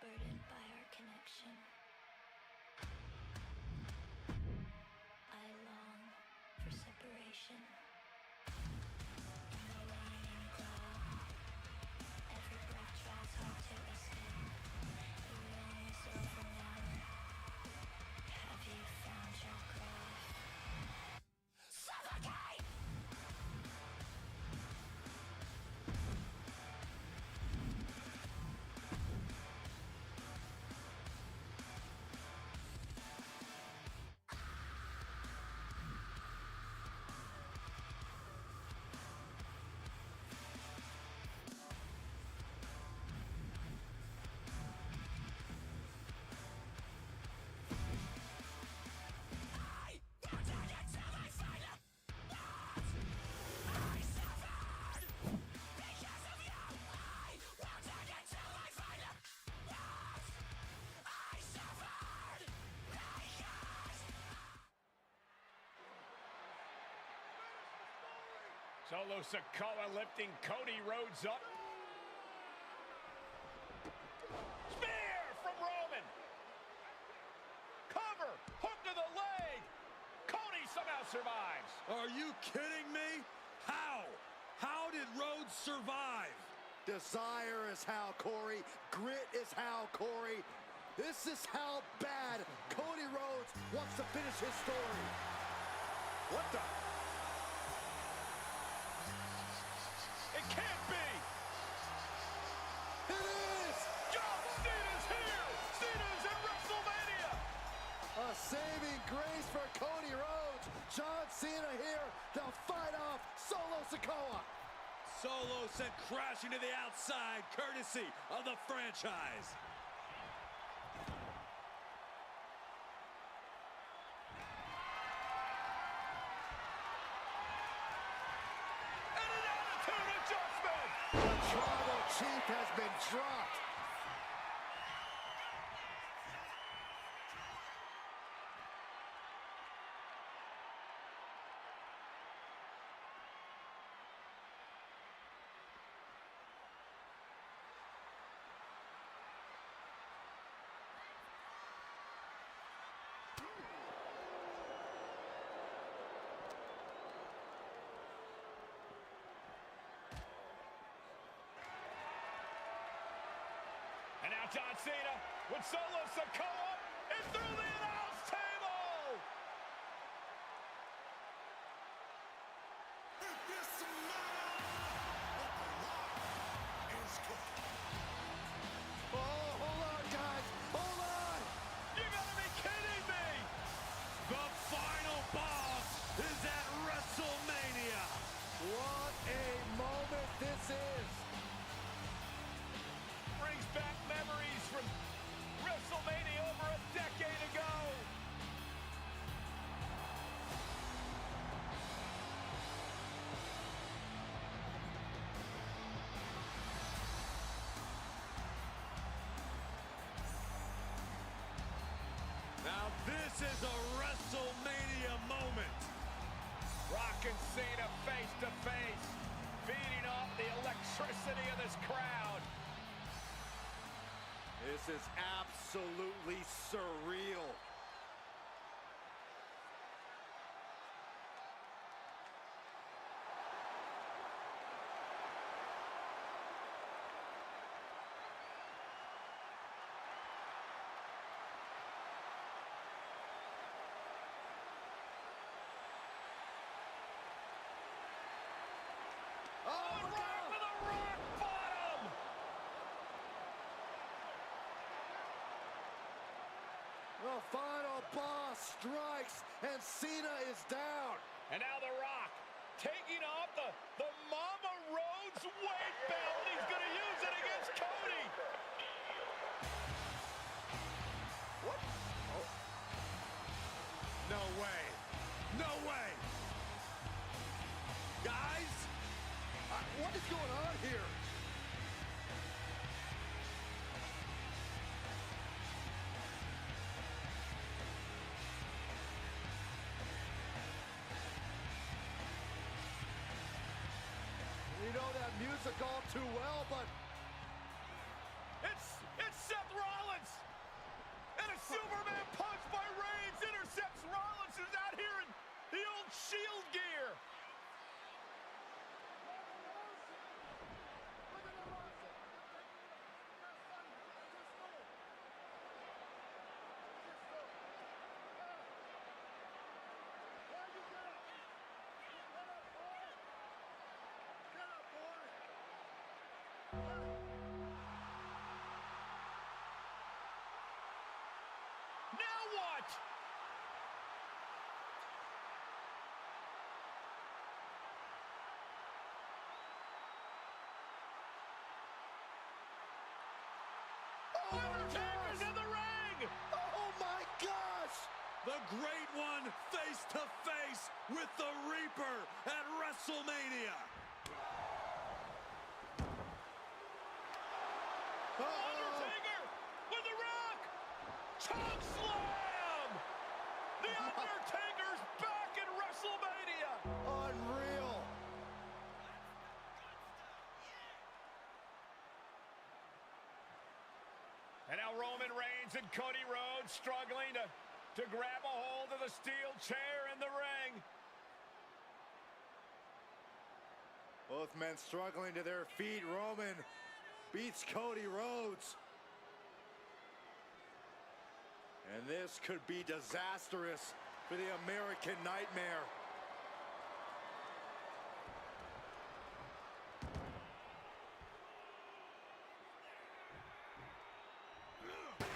Burdened by our connection, I long for separation. In the waning glow, every breath tries hard to escape. The room is over now. Have you found your grave? Suffocate! Solo Sikoa lifting Cody Rhodes up. Spear from Roman. Cover, hook to the leg. Cody somehow survives. Are you kidding me? How? How did Rhodes survive? Desire is how, Corey. Grit is how, Corey. This is how bad Cody Rhodes wants to finish his story. What the? It can't be! It is! John Cena's here! Cena's in WrestleMania! A saving grace for Cody Rhodes. John Cena here to fight off Solo Sikoa. Solo sent crashing to the outside, courtesy of the franchise. The Tribal Chief has been dropped. And now John Cena with Solo Sikoa and through the announce table! Oh, hold on, guys. Hold on. You gotta be kidding me! The final boss is at WrestleMania. What This is a WrestleMania moment. Rock and Cena face to face, feeding off the electricity of this crowd. This is absolutely surreal. The final boss strikes, and Cena is down. And now The Rock taking off the Mama Rhodes weight belt. He's going to use it against Cody. What? Oh. No way. No way. Guys, what is going on here? We know that music all too well, but it's Seth Rollins, and a Superman punch by Reigns intercepts Rollins, who's out here in the old Shield gear. Now what? Undertaker's in the ring! oh my gosh! The Great One face to face with the Reaper at WrestleMania. Undertaker with the Rock! Choke slam! The Undertaker's back in WrestleMania! Unreal! And now Roman Reigns and Cody Rhodes struggling to grab a hold of the steel chair in the ring. Both men struggling to their feet. Roman beats Cody Rhodes. And this could be disastrous for the American Nightmare.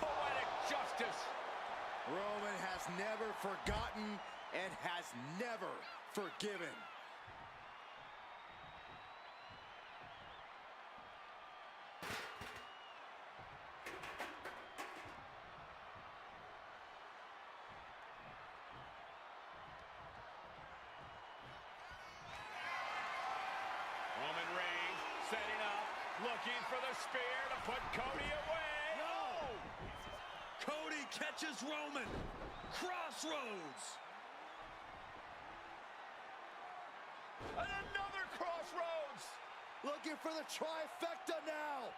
Poetic justice. Roman has never forgotten and has never forgiven. Roman Reigns setting up, looking for the spear to put Cody away. No! Cody catches Roman. Crossroads. And another crossroads. Looking for the trifecta now.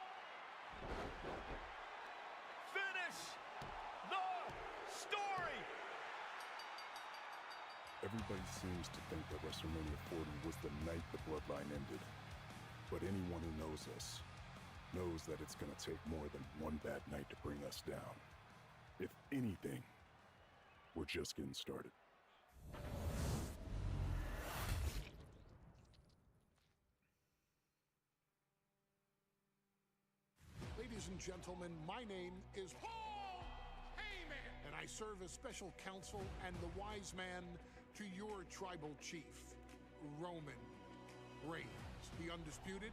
Finish the story. Everybody seems to think that WrestleMania 40 was the night the bloodline ended. But anyone who knows us knows that it's gonna take more than one bad night to bring us down. If anything, we're just getting started. Ladies and gentlemen, my name is Paul Heyman, and I serve as special counsel and the wise man to your tribal chief, Roman Reigns, the undisputed,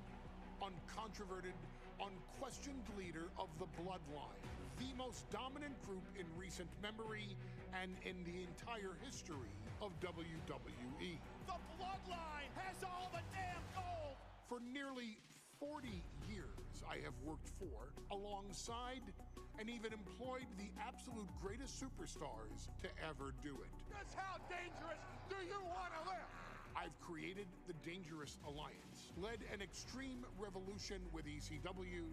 uncontroverted, unquestioned leader of the Bloodline, the most dominant group in recent memory and in the entire history of WWE. The Bloodline has all the damn gold. For nearly 40 years I have worked for, alongside, and even employed the absolute greatest superstars to ever do it. Just how dangerous do you want to live? I've created the Dangerous Alliance, led an extreme revolution with ECW,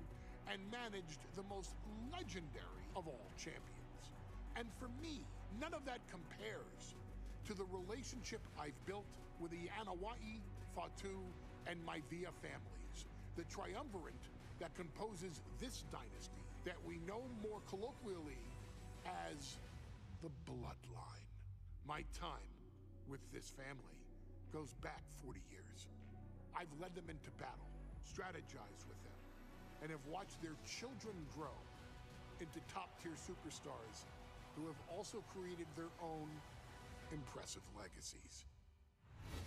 and managed the most legendary of all champions. And for me, none of that compares to the relationship I've built with the Anoa'i, Fatu, and Myvia families, the triumvirate that composes this dynasty that we know more colloquially as the Bloodline. My time with this family goes back 40 years. I've led them into battle, strategized with them, and have watched their children grow into top-tier superstars who have also created their own impressive legacies.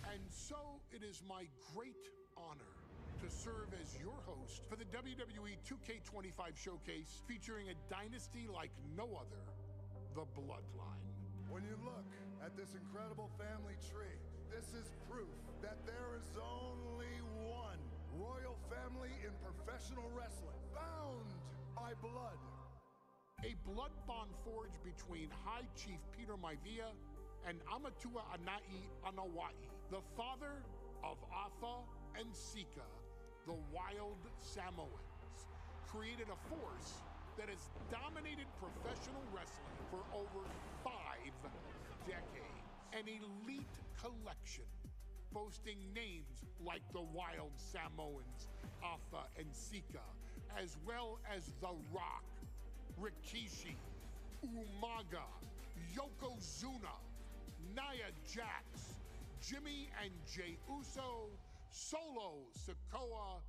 And so it is my great honor to serve as your host for the WWE 2K25 showcase featuring a dynasty like no other, the Bloodline. When you look at this incredible family tree, this is proof that there is only one royal family in professional wrestling, bound by blood. A blood bond forged between High Chief Peter Myvia and Amatua Anai Anoa'i, the father of Atha and Sika, the Wild Samoans, created a force that has dominated professional wrestling for over 5 decades. An elite collection boasting names like the Wild Samoans, Atha and Sika, as well as The Rock, Rikishi, Umaga, Yokozuna, Nia Jax, Jimmy and Jey Uso, Solo Sikoa,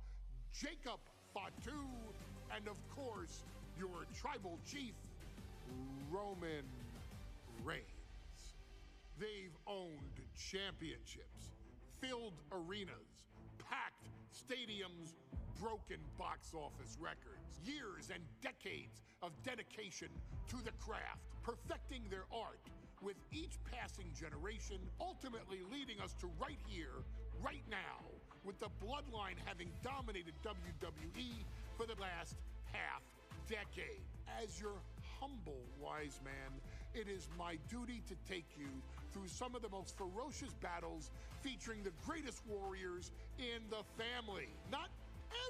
Jacob Fatu, and of course, your tribal chief, Roman Reigns. They've owned championships, filled arenas, packed stadiums, broken box office records, years and decades of dedication to the craft, perfecting their art with each passing generation, ultimately leading us to right here, right now, with the Bloodline having dominated WWE for the last half decade. As your humble wise man, it is my duty to take you through some of the most ferocious battles featuring the greatest warriors in the family. Not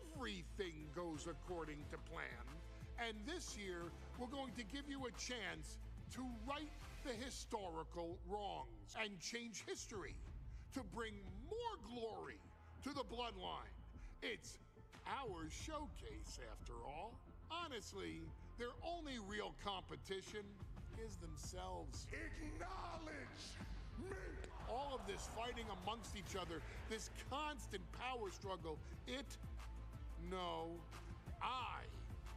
everything goes according to plan, and this year we're going to give you a chance to right the historical wrongs and change history to bring more glory to the Bloodline. It's our showcase, after all. Honestly, their only real competition is themselves. Acknowledge me! All of this fighting amongst each other, this constant power struggle, no, I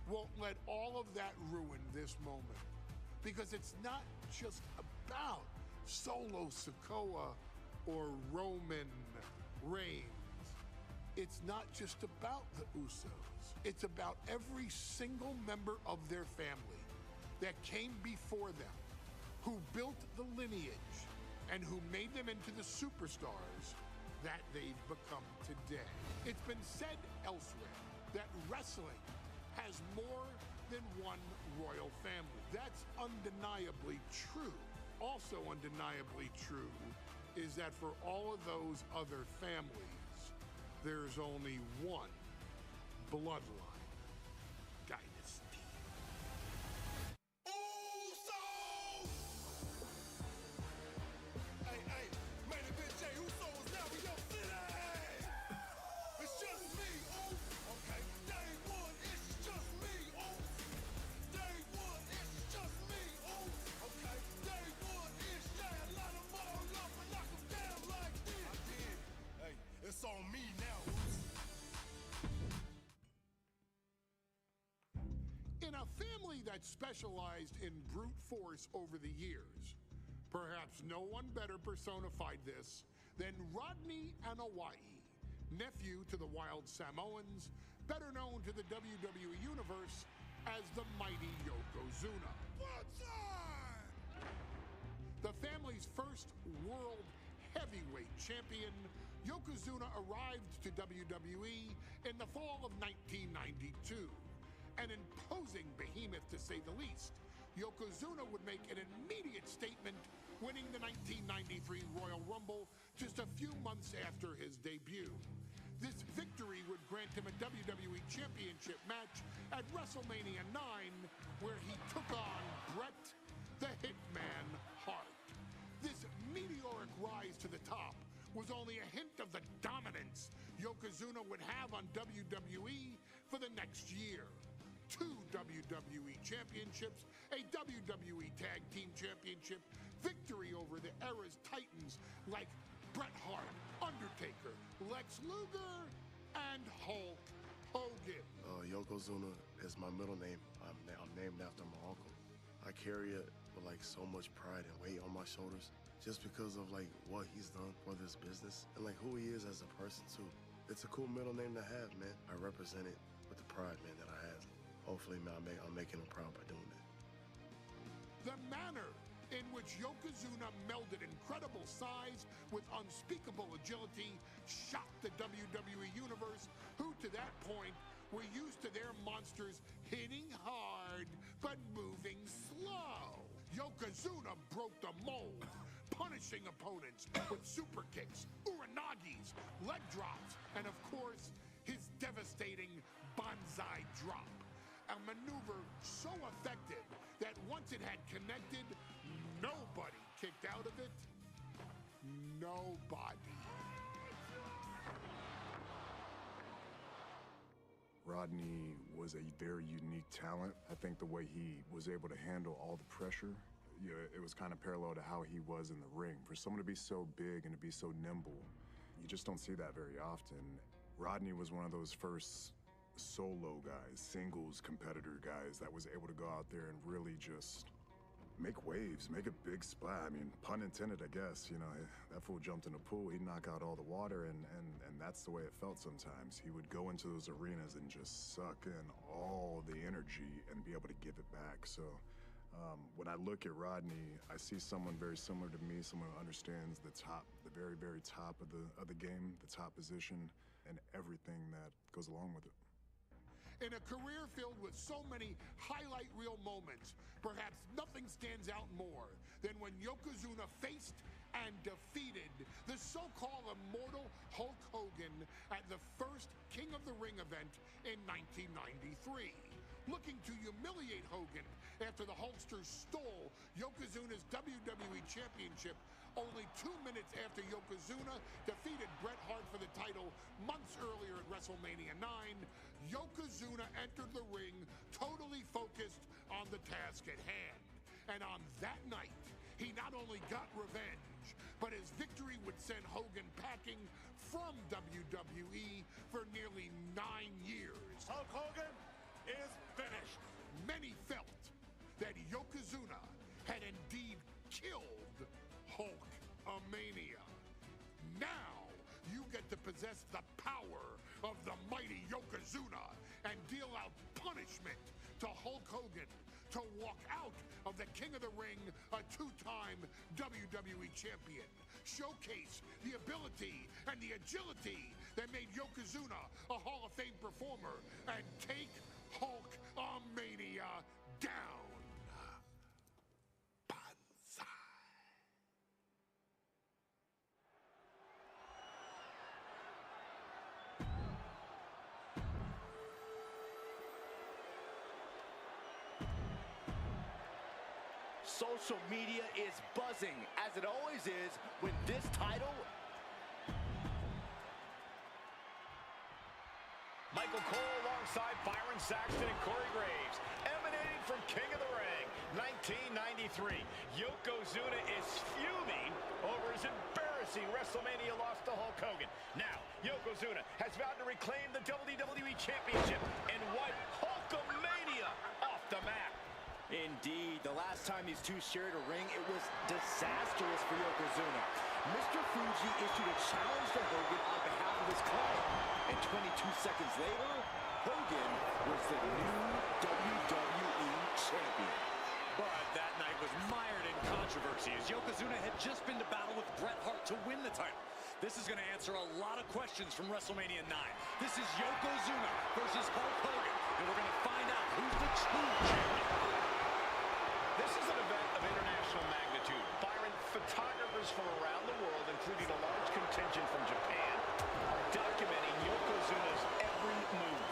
won't let all of that ruin this moment. Because it's not just about Solo Sikoa or Roman Reigns. It's not just about the Usos. It's about every single member of their family that came before them, who built the lineage and who made them into the superstars that they've become today. It's been said elsewhere that wrestling has more than one royal family. That's undeniably true. Also undeniably true is that for all of those other families, there's only one Bloodline dynasty. Usos! Hey, hey, main event Jey Uso is now in your city! It's just me, okay, day one, it's just me, day one, it's just me, okay, day one, it's Jey, light 'em all up and knock 'em down like this. I did. Hey, it's on me now, In a family that specialized in brute force over the years, perhaps no one better personified this than Rodney Anoa'i, nephew to the Wild Samoans, better known to the WWE Universe as the mighty Yokozuna. The family's first world heavyweight champion, Yokozuna arrived to WWE in the fall of 1992. An imposing behemoth, to say the least, Yokozuna would make an immediate statement, winning the 1993 Royal Rumble just a few months after his debut. This victory would grant him a WWE Championship match at WrestleMania 9, where he took on Bret the Hitman Hart. This meteoric rise to the top was only a hint of the dominance Yokozuna would have on WWE for the next year. 2 WWE Championships, a WWE Tag Team Championship, victory over the era's titans like Bret Hart, Undertaker, Lex Luger, and Hulk Hogan. Yokozuna is my middle name. I'm named after my uncle. I carry it with like so much pride and weight on my shoulders just because of like what he's done for this business and like who he is as a person too. It's a cool middle name to have, man. I represent it with the pride, man, that I have. Hopefully, man, I'm making him proud by doing it. The manner in which Yokozuna melded incredible size with unspeakable agility shocked the WWE Universe, who to that point were used to their monsters hitting hard but moving slow. Yokozuna broke the mold, punishing opponents with super kicks, uranagis, leg drops, and of course, his devastating banzai drop. A maneuver so effective that once it had connected, nobody kicked out of it. Nobody. Rodney was a very unique talent. I think the way he was able to handle all the pressure, it was kind of parallel to how he was in the ring. For someone to be so big and to be so nimble, you just don't see that very often. Rodney was one of those first solo guys, singles competitor guys that was able to go out there and really just make waves, make a big splash. I mean, pun intended, I guess. You know, that fool jumped in a pool, he'd knock out all the water, and that's the way it felt sometimes. He would go into those arenas and just suck in all the energy and be able to give it back. So when I look at Rodney, I see someone very similar to me, someone who understands the very, very top of the game, the top position, and everything that goes along with it. In a career filled with so many highlight reel moments, perhaps nothing stands out more than when Yokozuna faced and defeated the so-called immortal Hulk Hogan at the first King of the Ring event in 1993. Looking to humiliate Hogan after the Hulkster stole Yokozuna's WWE Championship only 2 minutes after Yokozuna defeated Bret Hart for the title months earlier at WrestleMania 9, Yokozuna entered the ring totally focused on the task at hand. And on that night, he not only got revenge, but his victory would send Hogan packing from WWE for nearly 9 years. Hulk Hogan is finished. Many felt that Yokozuna had indeed killed Hulkamania. Now you get to possess the power of the mighty Yokozuna and deal out punishment to Hulk Hogan to walk out of the King of the Ring, a 2-time WWE champion. Showcase the ability and the agility that made Yokozuna a Hall of Fame performer and take Hulkamania down. Social media is buzzing, as it always is when this title... Michael Cole alongside Byron Saxton and Corey Graves, emanating from King of the Ring, 1993. Yokozuna is fuming over his embarrassing WrestleMania loss to Hulk Hogan. Now, Yokozuna has vowed to reclaim the WWE Championship and wipe Hulkamania off the map. Indeed, the last time these two shared a ring, it was disastrous for Yokozuna. Mr. Fuji issued a challenge to Hogan on behalf of his client, and 22 seconds later, Hogan was the new WWE champion. But that night was mired in controversy as Yokozuna had just been to battle with Bret Hart to win the title. This is going to answer a lot of questions from WrestleMania 9. This is Yokozuna versus Hulk Hogan, and we're going to find out who's the true champion. This is an event of international magnitude. Byron, photographers from around the world, including a large contingent from Japan, are documenting Yokozuna's every move.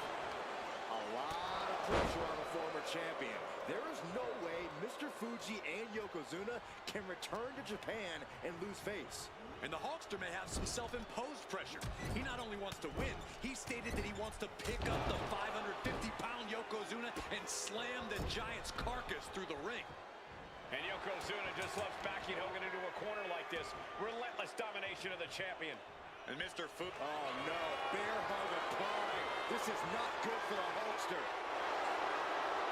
A lot of pressure on the former champion. There is no way Mr. Fuji and Yokozuna can return to Japan and lose face. And the Hulkster may have some self-imposed pressure. He not only wants to win, he stated that he wants to pick up the 550-pound Yokozuna and slam the Giant's carcass through the ring. And Yokozuna just loves backing Hogan into a corner like this. Relentless domination of the champion. And Mr. Fu... Oh, no. Bear hug applied. This is not good for the Hulkster.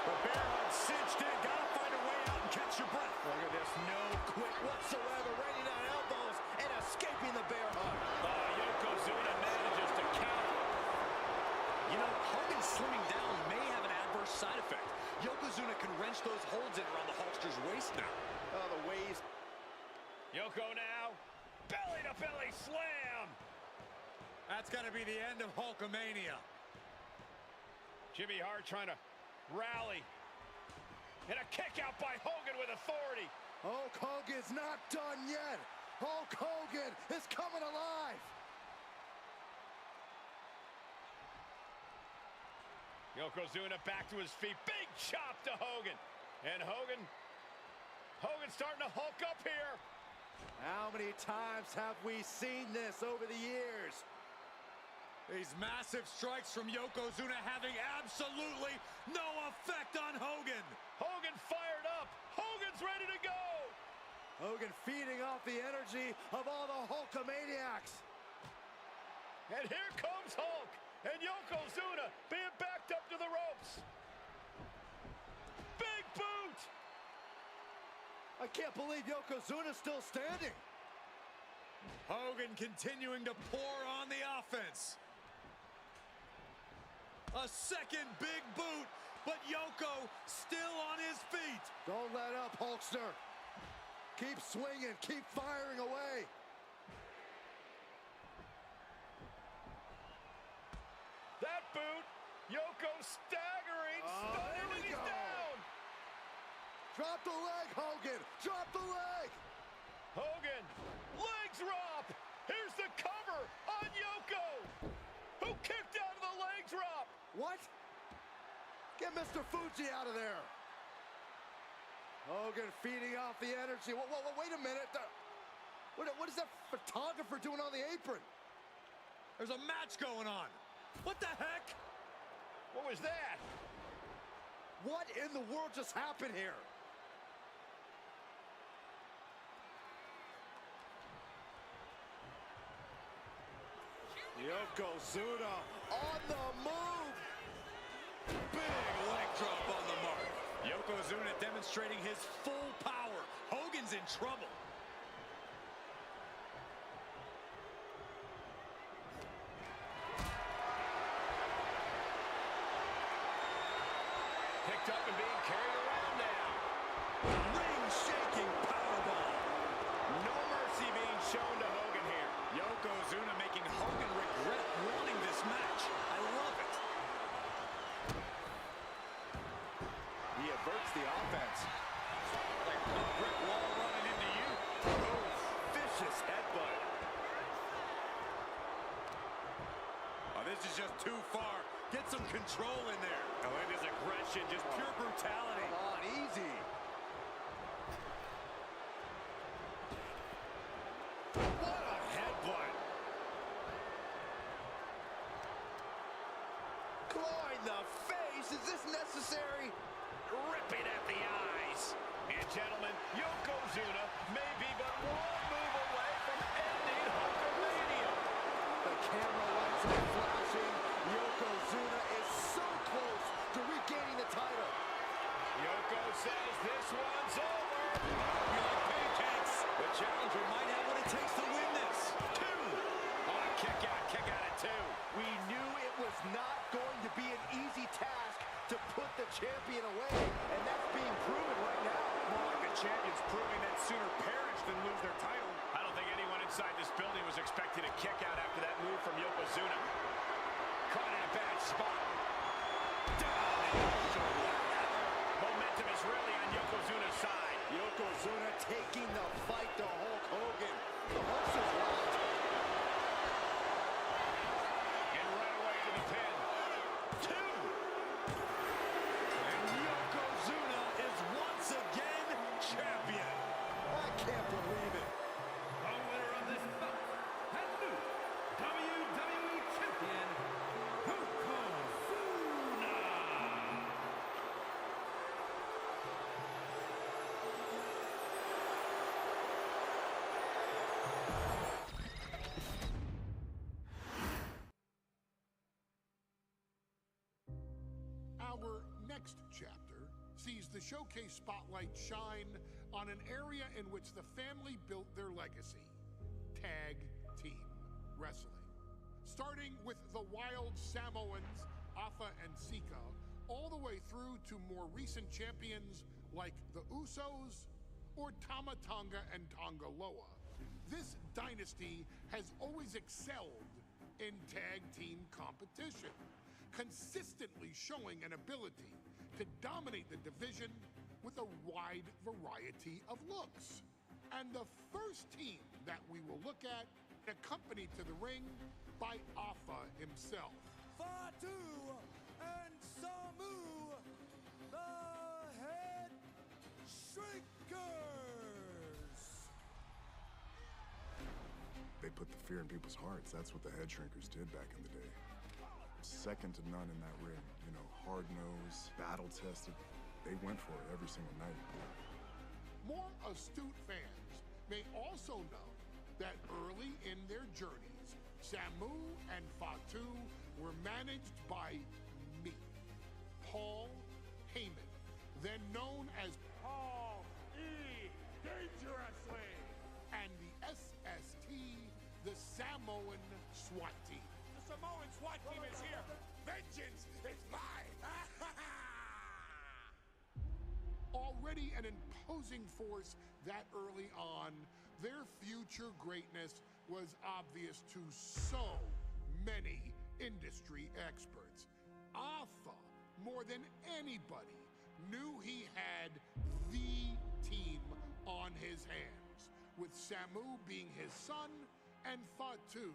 The bear hug cinched in. Gotta find a way out and catch your breath. Look at this. No quick whatsoever. Raining on elbows and escaping the bear hug. Yokozuna manages to counter. You know, Hogan slimming down may have an adverse side effect. Yokozuna can wrench those holds in around the Hulkster's waist now. Oh, the waist. Yoko now. Belly-to-belly slam. That's got to be the end of Hulkamania. Jimmy Hart trying to rally. And a kick out by Hogan with authority. Hulk Hogan's not done yet. Hulk Hogan is coming alive. Yokozuna back to his feet. Big chop to Hogan. And Hogan's starting to hulk up here. How many times have we seen this over the years? These massive strikes from Yokozuna having absolutely no effect on Hogan. Hogan fired up. Hogan's ready to go. Hogan feeding off the energy of all the Hulkamaniacs. And here comes Hulk. And Yokozuna being backed up to the ropes. Big boot. I can't believe Yokozuna's still standing. Hogan continuing to pour on the offense. A second big boot, but Yoko still on his feet. Don't let up, Hulkster. Keep swinging, keep firing away. That boot, Yoko staggering, stunning, and he's down. Drop the leg, Hogan. Drop the leg. Hogan, leg drop. Here's the cover on Yoko, who kicked out of the leg drop. What? Get Mr. Fuji out of there. Hogan feeding off the energy. Wait a minute. What is that photographer doing on the apron? There's a match going on. What the heck? What was that? What in the world just happened here? Yokozuna on the move. Big leg drop on the mark. Yokozuna demonstrating his full power. Hogan's in trouble. Picked up and being carried around now. Ring-shaking powerbomb. No mercy being shown to Hogan here. Yokozuna making Hogan regret wanting this match. I love it. He averts the offense. Like a brick wall running into you. Oh, vicious headbutt. Oh, this is just too far. Get some control in there. Oh, it is aggression, just pure brutality. Come on, easy. What a headbutt. Clawing the face. Is this necessary? Ripping at the eyes. And gentlemen, Yokozuna may be but one move away from ending Hulkamania. The camera lights are flashing. Yokozuna is so close to regaining the title. Yoko says this one's over. We like pancakes. The challenger might have what it takes to win this. Two. Oh, kick out at two. We knew it was not going to be an easy task to put the champion away, and that's being proven right now. More like the champion's proving that sooner perish than lose their title. I don't think anyone in inside this building was expecting a kick out after that move from Yokozuna. Caught in a bad spot. Down and momentum is really on Yokozuna's side. Yokozuna taking the fight to Hulk Hogan. The horse is locked. And right away to the pin. 2. And Yokozuna is once again champion. I can't believe it. The winner of this bout and new WWE Champion, Yokozuna. Our next chapter sees the showcase spotlight shine on an area in which the family built their legacy: tag team wrestling. Starting with the Wild Samoans, Afa and Sika, all the way through to more recent champions like the Usos or Tama Tonga and Tonga Loa. This dynasty has always excelled in tag team competition, consistently showing an ability to dominate the division with a wide variety of looks. And the first team that we will look at, accompanied to the ring by Afa himself. Fatu and Samu, the Head Shrinkers. They put the fear in people's hearts. That's what the Head Shrinkers did back in the day. Second to none in that ring. You know, hard-nosed, battle-tested. They went for it every single night. More astute fans may also know that early in their journeys, Samu and Fatu were managed by me, Paul Heyman, then known as Paul E. Dangerously, and the SST, the Samoan SWAT team. The Samoan SWAT team is here. Vengeance is mine. Already an imposing force that early on, their future greatness was obvious to so many industry experts. Afa, more than anybody, knew he had the team on his hands, with Samu being his son and Fatu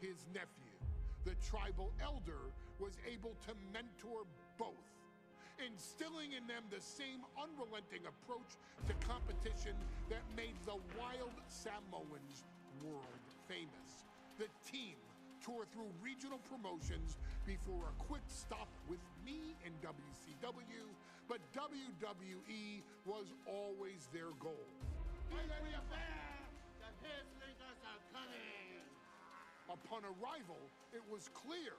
his nephew. The tribal elder was able to mentor both, instilling in them the same unrelenting approach to competition that made the Wild Samoans world famous. The team tore through regional promotions before a quick stop with me in WCW, but WWE was always their goal. Be ready up there! The Head Shrinkers are coming! Upon arrival, it was clear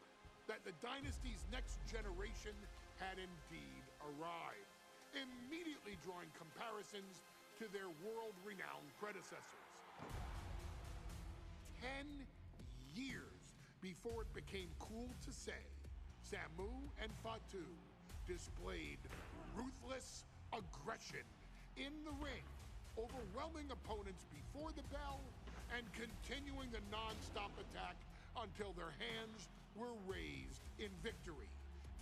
that the dynasty's next generation had indeed arrived, immediately drawing comparisons to their world-renowned predecessors. 10 years before it became cool to say, Samu and Fatu displayed ruthless aggression in the ring, overwhelming opponents before the bell and continuing the non-stop attack until their hands were raised in victory.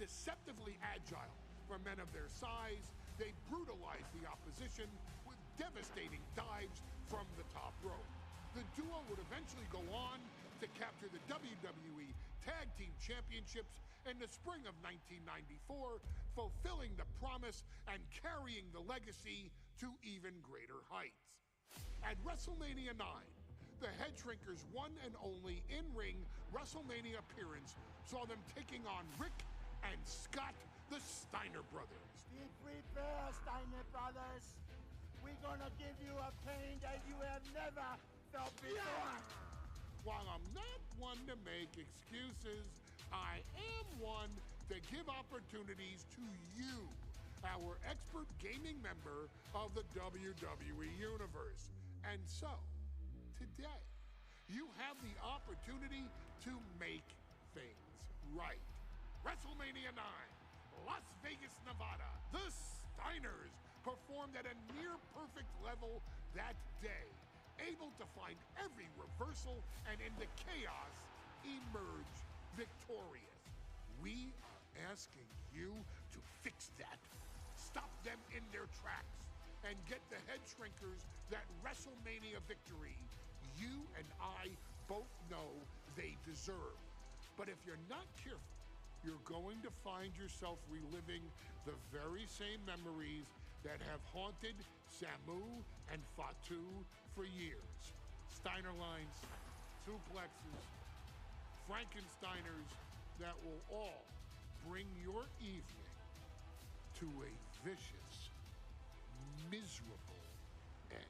Deceptively agile for men of their size, they brutalized the opposition with devastating dives from the top rope. The duo would eventually go on to capture the WWE Tag Team Championships in the spring of 1994, fulfilling the promise and carrying the legacy to even greater heights. At WrestleMania 9, the Head Shrinkers' one and only in-ring WrestleMania appearance saw them taking on Rick and Scott, the Steiner brothers. Be prepared, Steiner brothers. We're gonna give you a pain that you have never felt before. While I'm not one to make excuses, I am one to give opportunities to you, our expert gaming member of the WWE Universe. And so, today, you have the opportunity to make things right. WrestleMania 9, Las Vegas, Nevada. The Steiners performed at a near-perfect level that day, able to find every reversal and in the chaos emerge victorious. We are asking you to fix that. Stop them in their tracks and get the head shrinkers that WrestleMania victory you and I both know they deserve. But if you're not careful, you're going to find yourself reliving the very same memories that have haunted Samu and Fatu for years. Steiner lines, suplexes, Frankensteiners that will all bring your evening to a vicious, miserable end.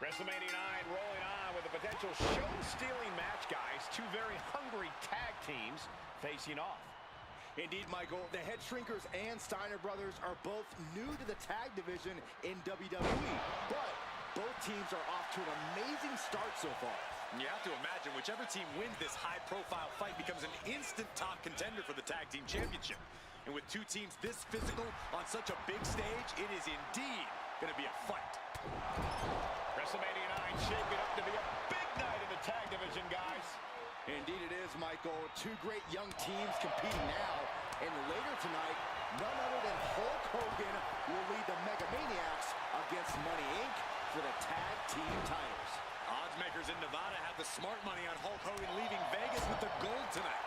WrestleMania 9 rolling on with a potential show-stealing match, guys. Two very hungry tag teams facing off. Indeed, Michael, the Head Shrinkers and Steiner brothers are both new to the tag division in WWE, but both teams are off to an amazing start so far. You have to imagine whichever team wins this high-profile fight becomes an instant top contender for the tag team championship. And with two teams this physical on such a big stage, it is indeed going to be a fight. WrestleMania 9 shaping up to be a big night in the tag division, guys. Indeed it is, Michael. Two great young teams competing now. And later tonight, none other than Hulk Hogan will lead the Mega Maniacs against Money Inc. for the tag team titles. Odds makers in Nevada have the smart money on Hulk Hogan leaving Vegas with the gold tonight.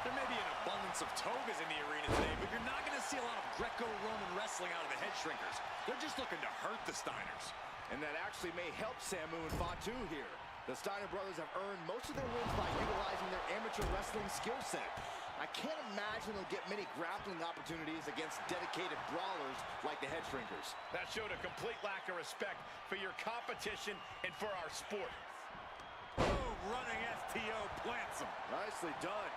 There may be an abundance of togas in the arena today, but you're not going to see a lot of Greco-Roman wrestling out of the Head Shrinkers. They're just looking to hurt the Steiners. And that actually may help Samu and Fatu here. The Steiner brothers have earned most of their wins by utilizing their amateur wrestling skill set. I can't imagine they'll get many grappling opportunities against dedicated brawlers like the Head Shrinkers. That showed a complete lack of respect for your competition and for our sport. Boom, running STO plants him. Nicely done.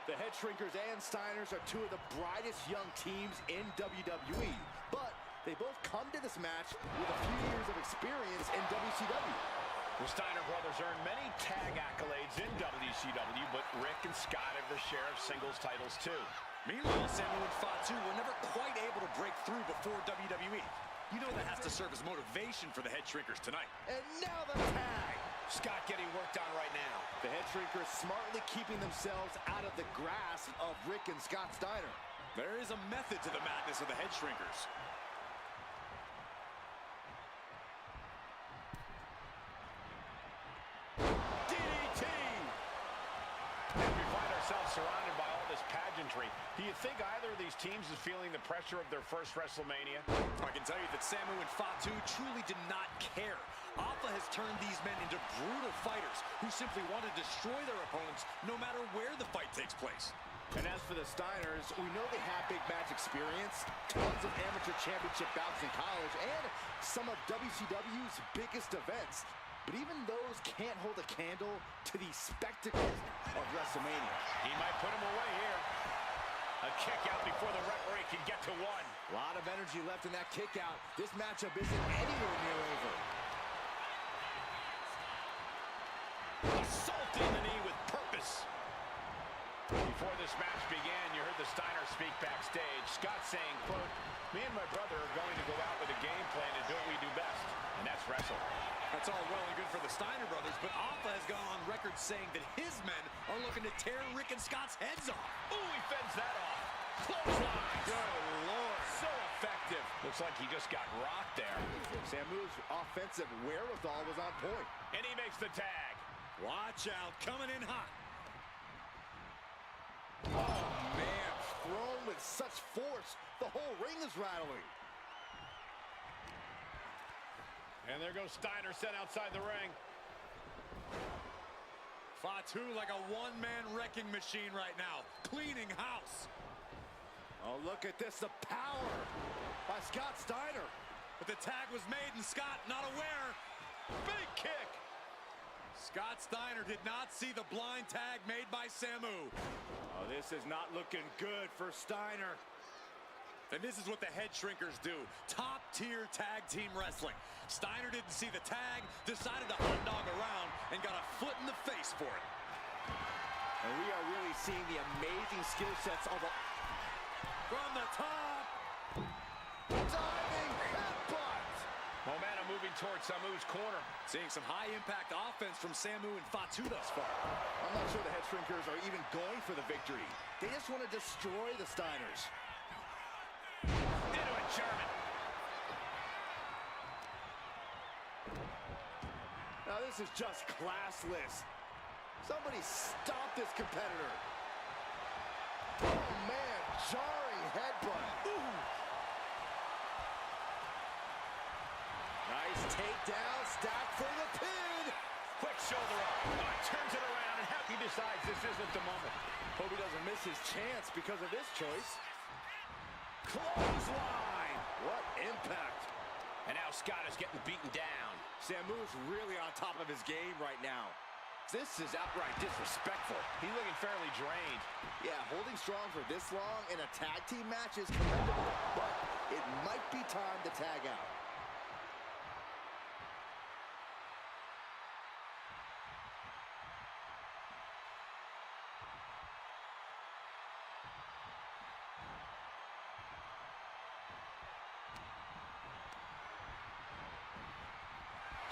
The Head Shrinkers and Steiners are two of the brightest young teams in WWE, but they both come to this match with a few years of experience in WCW. The Steiner brothers earned many tag accolades in WCW, but Rick and Scott have their share of singles titles too. Meanwhile, Samu and Fatu were never quite able to break through before WWE. You know that has to serve as motivation for the Head Shrinkers tonight. And now the tag. Scott getting worked on right now. The Head Shrinkers smartly keeping themselves out of the grasp of Rick and Scott Steiner. There is a method to the madness of the Head Shrinkers. DDT! As we find ourselves surrounded by all this pageantry, do you think either of these teams is feeling the pressure of their first WrestleMania? I can tell you that Samu and Fatu truly did not care. Alpha has turned these men into brutal fighters who simply want to destroy their opponents no matter where the fight takes place. And as for the Steiners, we know they have big match experience, tons of amateur championship bouts in college, and some of WCW's biggest events. But even those can't hold a candle to the spectacle of WrestleMania. He might put him away here. A kick out before the referee can get to one. A lot of energy left in that kick out. This matchup isn't anywhere near over. Assaulting the knee with purpose. Before this match began, you heard the Steiner speak backstage. Scott saying, quote, "Me and my brother are going to go out with a game plan and do what we do best, and that's wrestle." That's all well and good for the Steiner brothers, but Alpha has gone on record saying that his men are looking to tear Rick and Scott's heads off. Ooh, he fends that off. Clothesline. Good Lord. So effective. Looks like he just got rocked there. Samu's offensive wherewithal was on point. And he makes the tag. Watch out, coming in hot. Oh, man, thrown with such force, the whole ring is rattling. And there goes Steiner sent outside the ring. Fatu like a one-man wrecking machine right now, cleaning house. Oh, look at this, the power by Scott Steiner. But the tag was made and Scott not aware. Big kick. Scott Steiner did not see the blind tag made by Samu. Oh, this is not looking good for Steiner. And this is what the head shrinkers do. Top-tier tag team wrestling. Steiner didn't see the tag, decided to hot dog around, and got a foot in the face for it. And we are really seeing the amazing skill sets of a... From the top. Diving headbutt. Momentum moving towards Samu's corner. Seeing some high-impact offense from Samu and Fatu thus far. I'm not sure the head shrinkers are even going for the victory. They just want to destroy the Steiners. Into a German. Now this is just classless. Somebody stop this competitor. Oh man, jarring headbutt. Ooh. Nice takedown, stack for the pin. Quick shoulder up. Turns it around, and Happy decides this isn't the moment. Hope he doesn't miss his chance because of this choice. Clothesline! What impact! And now Scott is getting beaten down. Samu's really on top of his game right now. This is outright disrespectful. He's looking fairly drained. Yeah, holding strong for this long in a tag team match is commendable, but it might be time to tag out.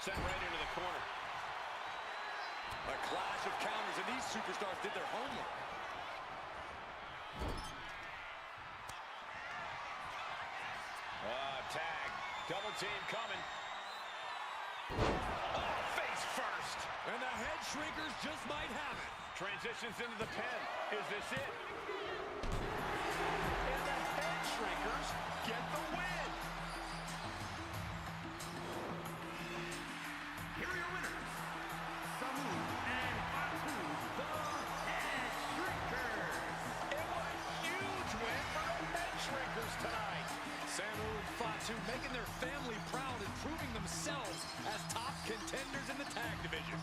Sent right into the corner. A clash of counters, and these superstars did their homework. Tag. Double team coming. Oh, face first. And the head shrinkers just might have it. Transitions into the pin. Is this it? And the head shrinkers get the win. Here are your winners, Samu and Fatu, the Head Shrinkers. And what a huge win for the Head Shrinkers tonight. Samu and Fatu making their family proud and proving themselves as top contenders in the tag division.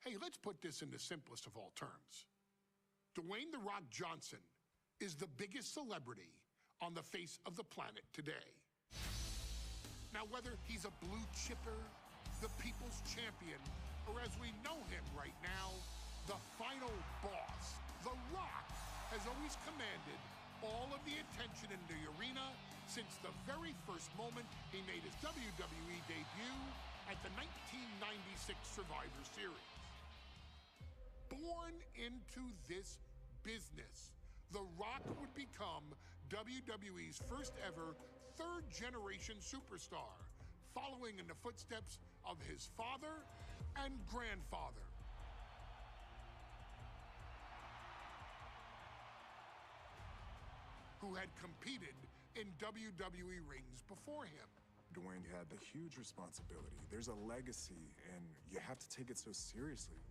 Hey, let's put this in the simplest of all terms. Dwayne "The Rock" Johnson is the biggest celebrity on the face of the planet today. Now, whether he's a blue chipper, the people's champion, or as we know him right now, the final boss, The Rock has always commanded all of the attention in the arena since the very first moment he made his WWE debut at the 1996 Survivor Series. Born into this business, The Rock would become WWE's first ever third-generation superstar, following in the footsteps of his father and grandfather. Who had competed in WWE rings before him. Dwayne, you had the huge responsibility. There's a legacy, and you have to take it so seriously.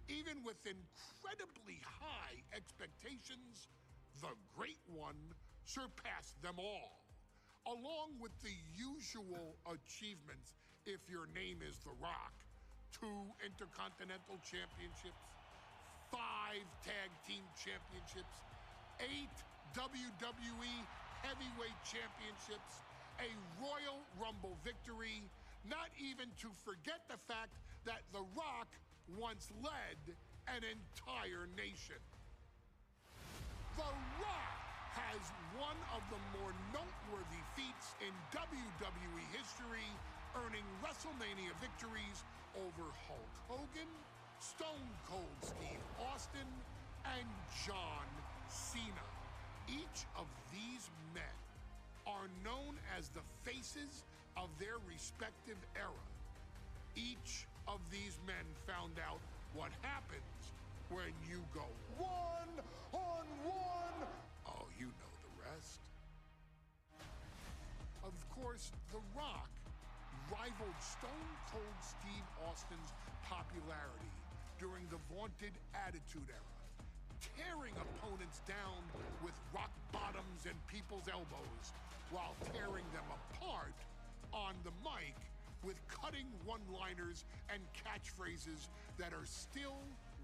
Even with incredibly high expectations, the Great One surpassed them all. Along with the usual achievements, if your name is The Rock: 2 Intercontinental Championships, 5 Tag Team Championships, 8 WWE Heavyweight Championships, a Royal Rumble victory, not even to forget the fact that The Rock once led an entire nation. The Rock has one of the more noteworthy feats in WWE history, earning WrestleMania victories over Hulk Hogan, Stone Cold Steve Austin, and John Cena. Each of these men are known as the faces of their respective era. Each of these men found out what happens when you go one-on-one. Oh, you know the rest. Of course, The Rock rivaled Stone Cold Steve Austin's popularity during the vaunted Attitude Era, tearing opponents down with rock bottoms and people's elbows while tearing them apart on the mic with cutting one-liners and catchphrases that are still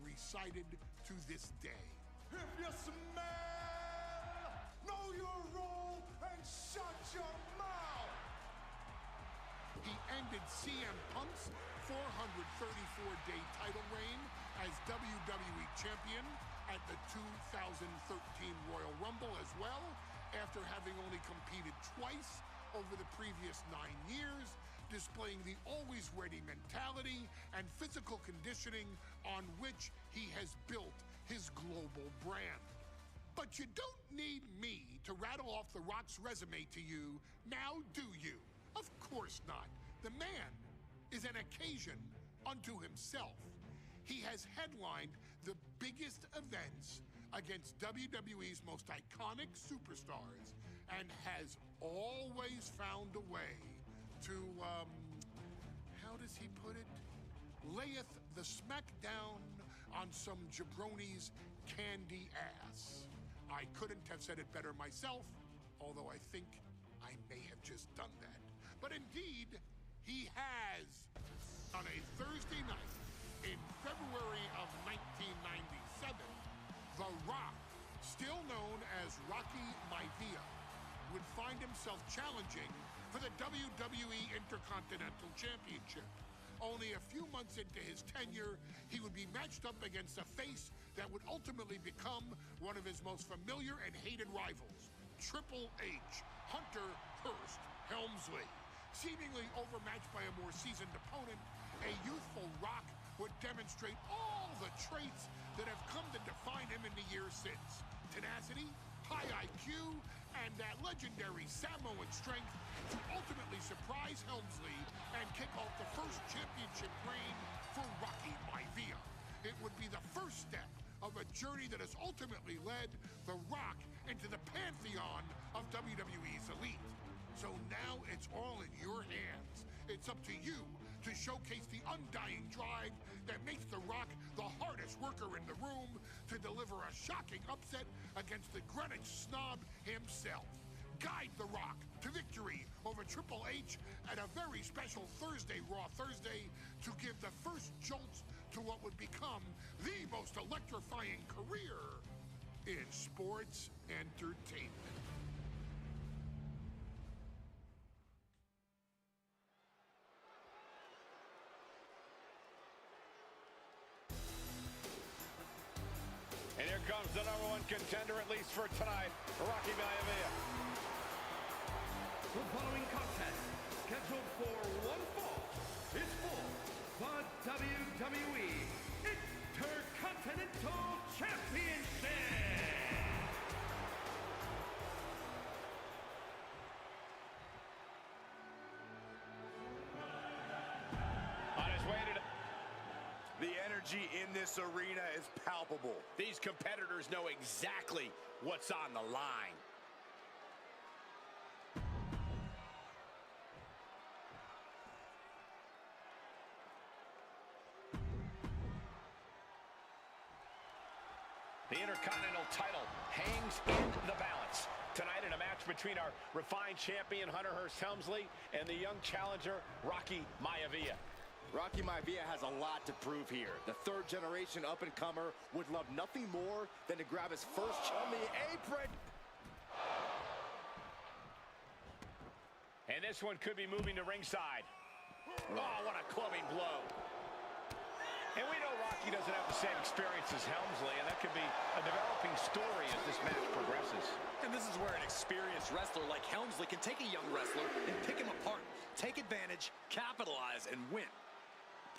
recited to this day. If you smell, know your role and shut your mouth. He ended CM Punk's 434-day title reign as WWE Champion at the 2013 Royal Rumble as well, after having only competed twice over the previous 9 years, displaying the always-ready mentality and physical conditioning on which he has built his global brand. But you don't need me to rattle off The Rock's resume to you, now do you? Of course not. The man is an occasion unto himself. He has headlined the biggest events against WWE's most iconic superstars and has always found a way to, how does he put it? Layeth the smackdown on some jabroni's candy ass. I couldn't have said it better myself, although I think I may have just done that. But indeed, he has. On a Thursday night in February of 1997, The Rock, still known as Rocky Maivia, would find himself challenging for the WWE Intercontinental Championship. Only a few months into his tenure, he would be matched up against a face that would ultimately become one of his most familiar and hated rivals, Triple H, Hunter Hearst Helmsley. Seemingly overmatched by a more seasoned opponent, a youthful Rock would demonstrate all the traits that have come to define him in the years since. Tenacity, high IQ, and that legendary Samoan strength to ultimately surprise Helmsley and kick off the first championship reign for Rocky Maivia. It would be the first step of a journey that has ultimately led The Rock into the pantheon of WWE's elite. So now it's all in your hands. It's up to you to showcase the undying drive that makes The Rock the hardest worker in the room to deliver a shocking upset against the Greenwich snob himself. Guide The Rock to victory over Triple H at a very special Thursday, Raw Thursday, to give the first jolts to what would become the most electrifying career in sports entertainment. And here comes the #1 contender, at least for tonight, Rocky Maivia. The following contest, scheduled for one fall, is for the WWE Intercontinental Championship. On his way to the energy in this arena is palpable. These competitors know exactly what's on the line. The Intercontinental title hangs in the balance. Tonight in a match between our refined champion, Hunter Hearst Helmsley, and the young challenger, Rocky Maivia. Rocky Maivia has a lot to prove here. The third-generation up-and-comer would love nothing more than to grab his first on the apron. And this one could be moving to ringside. Oh, what a clubbing blow. And we know Rocky doesn't have the same experience as Helmsley, and that could be a developing story as this match progresses. And this is where an experienced wrestler like Helmsley can take a young wrestler and pick him apart, take advantage, capitalize, and win.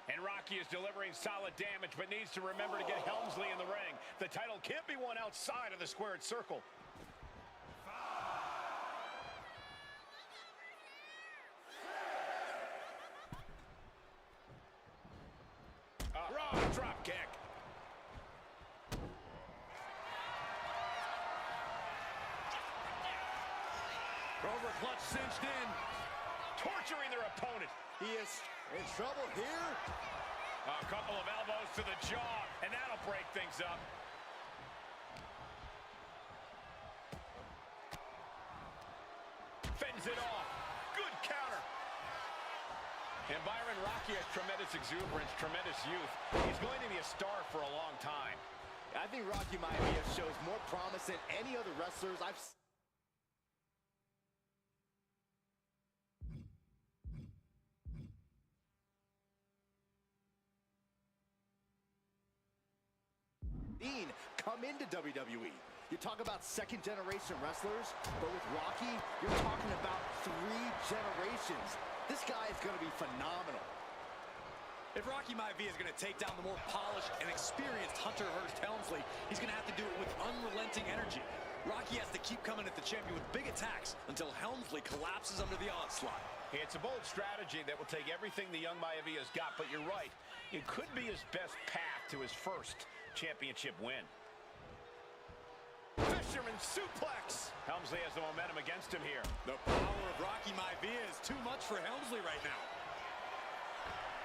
And Rocky is delivering solid damage, but needs to remember to get Helmsley in the ring. The title can't be won outside of the squared circle. Raw drop kick. Cobra clutch cinched in. Torturing their opponent. He is in trouble here. A couple of elbows to the jaw, and that'll break things up. Fends it off. Good counter. And Byron, Rocky has tremendous exuberance, tremendous youth. He's going to be a star for a long time. I think Rocky Maivia shows more promise than any other wrestlers I've seen. Come into WWE. You talk about second-generation wrestlers, but with Rocky, you're talking about 3 generations. This guy is going to be phenomenal. If Rocky Maivia is going to take down the more polished and experienced Hunter Hearst Helmsley, he's going to have to do it with unrelenting energy. Rocky has to keep coming at the champion with big attacks until Helmsley collapses under the onslaught. It's a bold strategy that will take everything the young Maivia's got, but you're right. It could be his best path to his first championship win. Fisherman suplex. Helmsley has the momentum against him here. The power of Rocky Maivia is too much for Helmsley right now.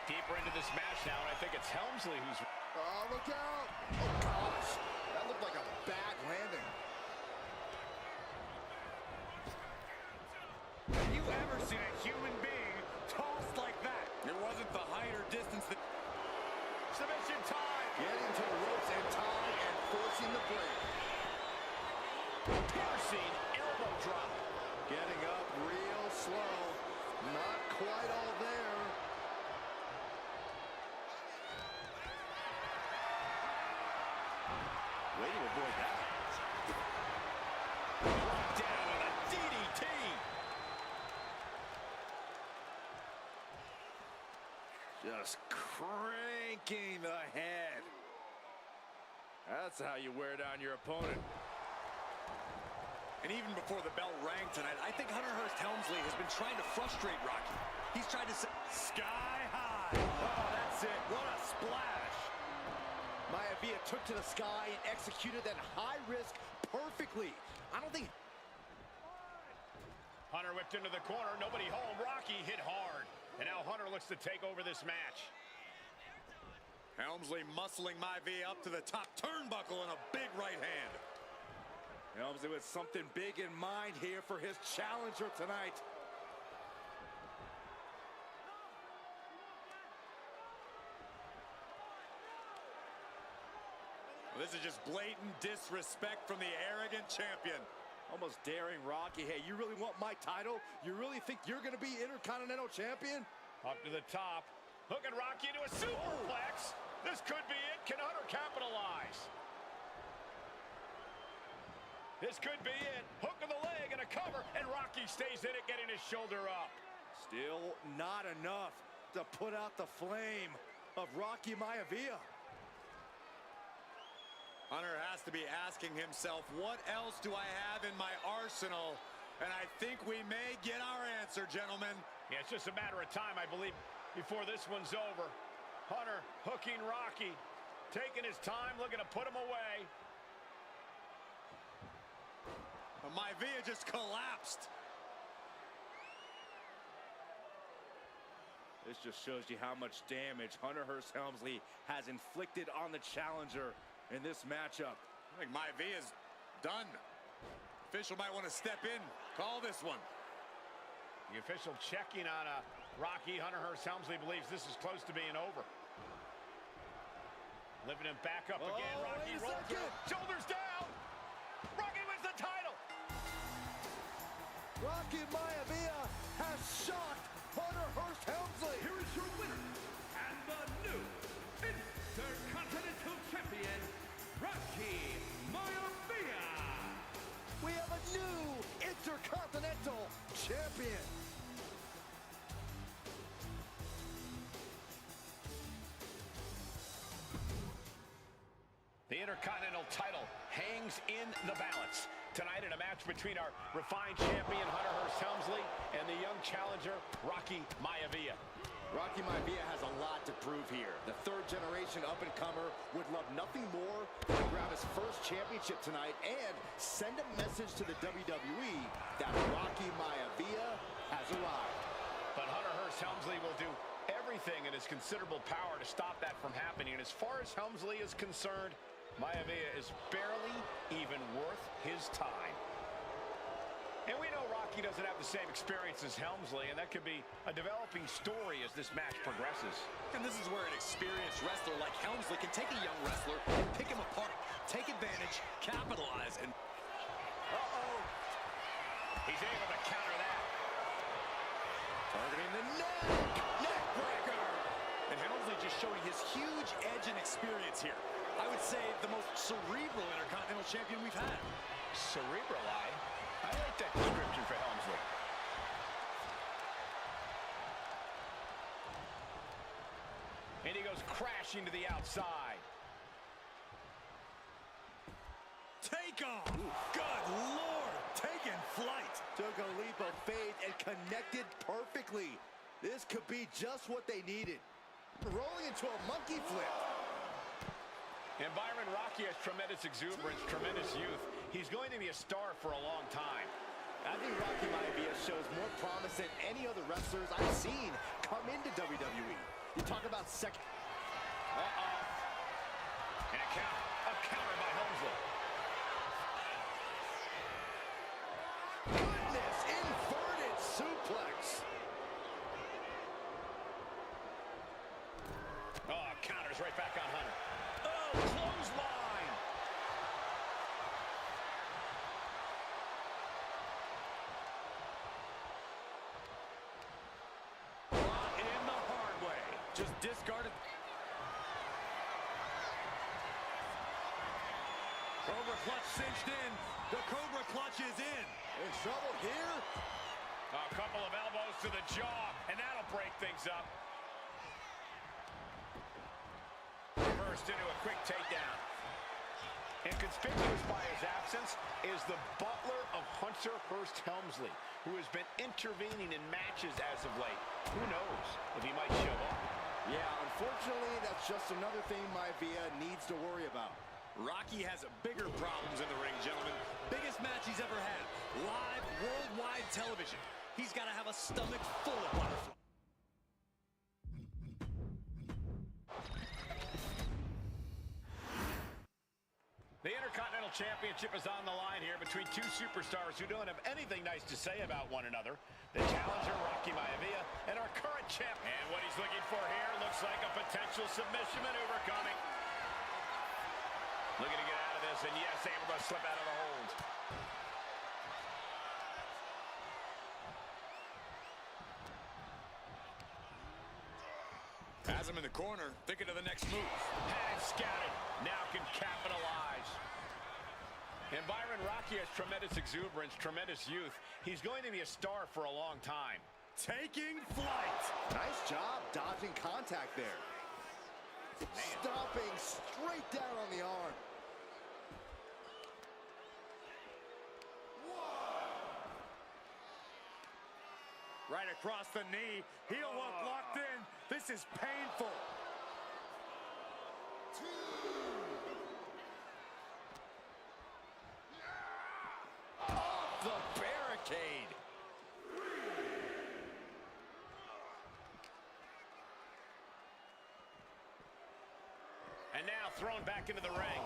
Deeper into this match now, and I think it's Helmsley who's... Oh, look out! Oh, gosh. That looked like a bad landing. Have you ever seen a human being tossed like that? It wasn't the height or distance that... Submission time! Getting to the ropes and time and forcing the break. Piercing elbow drop. Getting up real slow. Not quite all there. Way to avoid that. Drop down with a DDT. Just cranking the head. That's how you wear down your opponent. And even before the bell rang tonight, I think Hunter Hearst Helmsley has been trying to frustrate Rocky. He's tried to say, sky high. Oh, that's it. What a splash. Maivia took to the sky and executed that high risk perfectly. I don't think... Hunter whipped into the corner. Nobody home. Rocky hit hard. And now Hunter looks to take over this match. Helmsley muscling Maivia up to the top turnbuckle in a big right hand. Helmsley with something big in mind here for his challenger tonight. Well, this is just blatant disrespect from the arrogant champion. Almost daring Rocky. Hey, you really want my title? You really think you're going to be Intercontinental Champion? Up to the top. Hooking Rocky into a superplex. This could be it. Can Hunter capitalize? This could be it. Hook of the leg and a cover, and Rocky stays in it, getting his shoulder up. Still not enough to put out the flame of Rocky Maivia. Hunter has to be asking himself, what else do I have in my arsenal? And I think we may get our answer, gentlemen. Yeah, it's just a matter of time, I believe, before this one's over. Hunter hooking Rocky, taking his time, looking to put him away. Maivia just collapsed. This just shows you how much damage Hunter Hearst Helmsley has inflicted on the challenger in this matchup. I think Maivia's done. Official might want to step in, call this one. The official checking on Rocky. Hunter Hearst Helmsley believes this is close to being over. Lifting him back up again. Rocky rolls through. Shoulders down. Rocky wins the title. Rocky Maivia has shocked Hunter Hearst Helmsley. Here is your winner and the new Intercontinental Champion, Rocky Maivia. We have a new Intercontinental Champion. The Intercontinental title hangs in the balance. Tonight in a match between our refined champion, Hunter Hearst Helmsley, and the young challenger, Rocky Maivia. Rocky Maivia has a lot to prove here. The third-generation up-and-comer would love nothing more than to grab his first championship tonight and send a message to the WWE that Rocky Maivia has arrived. But Hunter Hearst Helmsley will do everything in his considerable power to stop that from happening. And as far as Helmsley is concerned, Maivia is barely even worth his time. And we know Rocky Rocky doesn't have the same experience as Helmsley, and that could be a developing story as this match progresses. And this is where an experienced wrestler like Helmsley can take a young wrestler and pick him apart, take advantage, capitalize, and... Uh-oh. He's able to counter that. Targeting the neck breaker. And Helmsley just showing his huge edge and experience here. I would say the most cerebral Intercontinental Champion we've had. Cerebral, I like that description for Helmsley. And he goes crashing to the outside. Take off! Good Lord! Taking flight! Took a leap of faith and connected perfectly. This could be just what they needed. Rolling into a monkey flip. And Byron Rocky has tremendous exuberance, tremendous youth. He's going to be a star for a long time. I think Rocky Maivia shows more promise than any other wrestlers I've seen come into WWE. You talk about second... And a counter by Helmsley. Goodness, inverted suplex. Oh, counters right back on Hunter. Oh, clothesline. Brought in the hard way. Just discarded. Cobra clutch cinched in. The Cobra clutch is in. In trouble here. A couple of elbows to the jaw, and that'll break things up. Reversed into a quick takedown. And conspicuous by his absence is the butler of Hunter Hearst Helmsley, who has been intervening in matches as of late. Who knows if he might show up? Yeah, unfortunately, that's just another thing Maivia needs to worry about. Rocky has bigger problems in the ring, gentlemen. Biggest match he's ever had. Live, worldwide television. He's got to have a stomach full of butterflies. The Intercontinental Championship is on the line here between two superstars who don't have anything nice to say about one another. The challenger, Rocky Maivia, and our current champ. And what he's looking for here looks like a potential submission maneuver coming. Looking to get out of this, and yes, able to slip out of the hold. Has him in the corner, thinking of the next move. Had it scouted, now can capitalize. And Byron Rocky has tremendous exuberance, tremendous youth. He's going to be a star for a long time. Taking flight. Nice job dodging contact there. Stomping straight down on the arm. Right across the knee. Heel hook locked in. This is painful. Off the barricade. And now thrown back into the ring.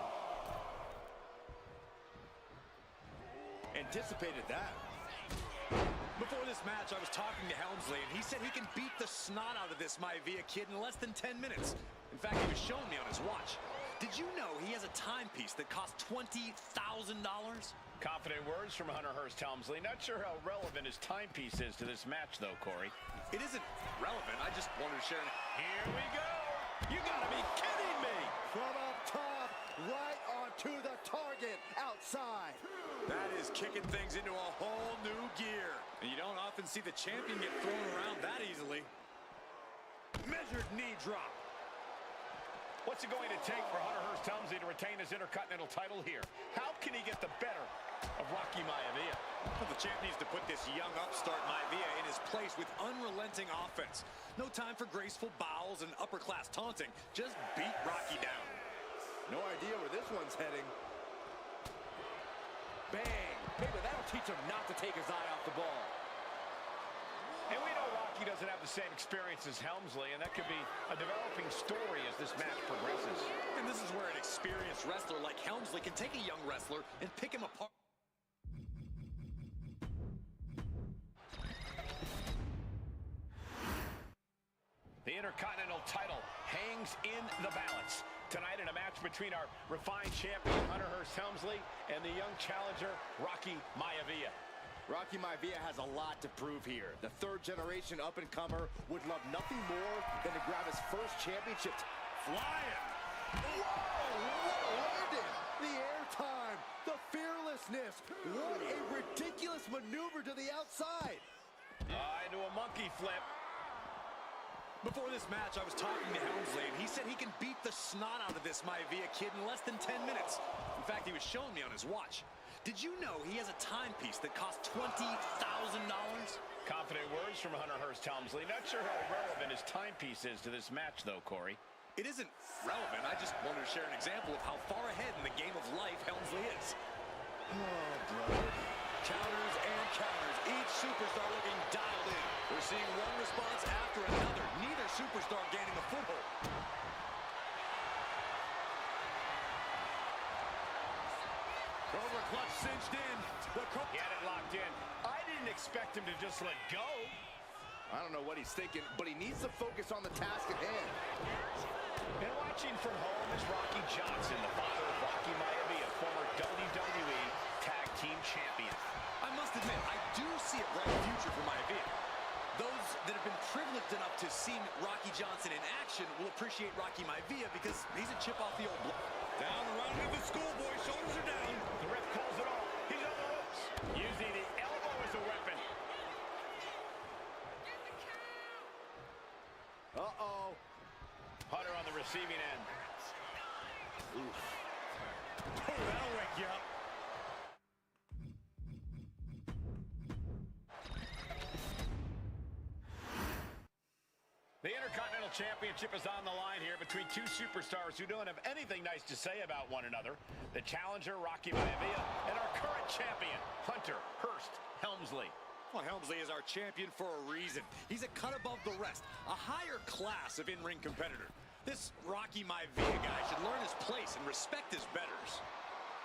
Anticipated that. Before this match, I was talking to Helmsley, and he said he can beat the snot out of this Maivia kid in less than 10 minutes. In fact, he was showing me on his watch. Did you know he has a timepiece that costs $20,000? Confident words from Hunter Hearst Helmsley. Not sure how relevant his timepiece is to this match, though, Corey. It isn't relevant. I just wanted to share. Here we go. You gotta be kidding me. From up top, right onto the target outside. That is kicking things into a whole new gear. And you don't often see the champion get thrown around that easily. Measured knee drop. What's it going to take for Hunter Hearst Helmsley to retain his Intercontinental title here? How can he get the better of Rocky Maivia? Well, the champ needs to put this young upstart Maivia in his place with unrelenting offense. No time for graceful bows and upper-class taunting. Just beat Rocky down. No idea where this one's heading. Bang! Maybe that'll teach him not to take his eye off the ball. And we know Rocky doesn't have the same experience as Helmsley, and that could be a developing story as this match progresses. And this is where an experienced wrestler like Helmsley can take a young wrestler and pick him apart. Intercontinental title hangs in the balance. Tonight in a match between our refined champion, Hunter Hearst Helmsley, and the young challenger, Rocky Maivia. Rocky Maivia has a lot to prove here. The third-generation up-and-comer would love nothing more than to grab his first championship. Flying! Whoa! What landing! The airtime! The fearlessness! What a ridiculous maneuver to the outside! Into a monkey flip. Before this match, I was talking to Helmsley, and he said he can beat the snot out of this Maivia kid in less than 10 minutes. In fact, he was showing me on his watch. Did you know he has a timepiece that costs $20,000? Confident words from Hunter Hearst Helmsley. Not sure how relevant his timepiece is to this match, though, Corey. It isn't relevant. I just wanted to share an example of how far ahead in the game of life Helmsley is. Oh, brother. Counters and counters. Each superstar looking dialed in. We're seeing one response after another. Neither superstar gaining a foothold. Cobra clutch cinched in. Get it locked in. I didn't expect him to just let go. I don't know what he's thinking, but he needs to focus on the task at hand. And watching from home is Rocky Johnson, the father of Rocky Maivia, former WWE Tag Team Champion. I must admit, I do see a bright future for Maivia. Those that have been privileged enough to see Rocky Johnson in action will appreciate Rocky Maivia because he's a chip off the old block. Down the round of the schoolboy, shoulders are down. The ref calls it off. He's on the ropes. Using the elbow as a weapon. Uh-oh. Hunter on the receiving end. Oof. Oh, that'll wake you up. The Intercontinental Championship is on the line here between two superstars who don't have anything nice to say about one another. The challenger, Rocky Maivia, and our current champion, Hunter Hearst Helmsley. Well, Helmsley is our champion for a reason. He's a cut above the rest, a higher class of in-ring competitor. This Rocky Maivia guy should learn his place and respect his betters.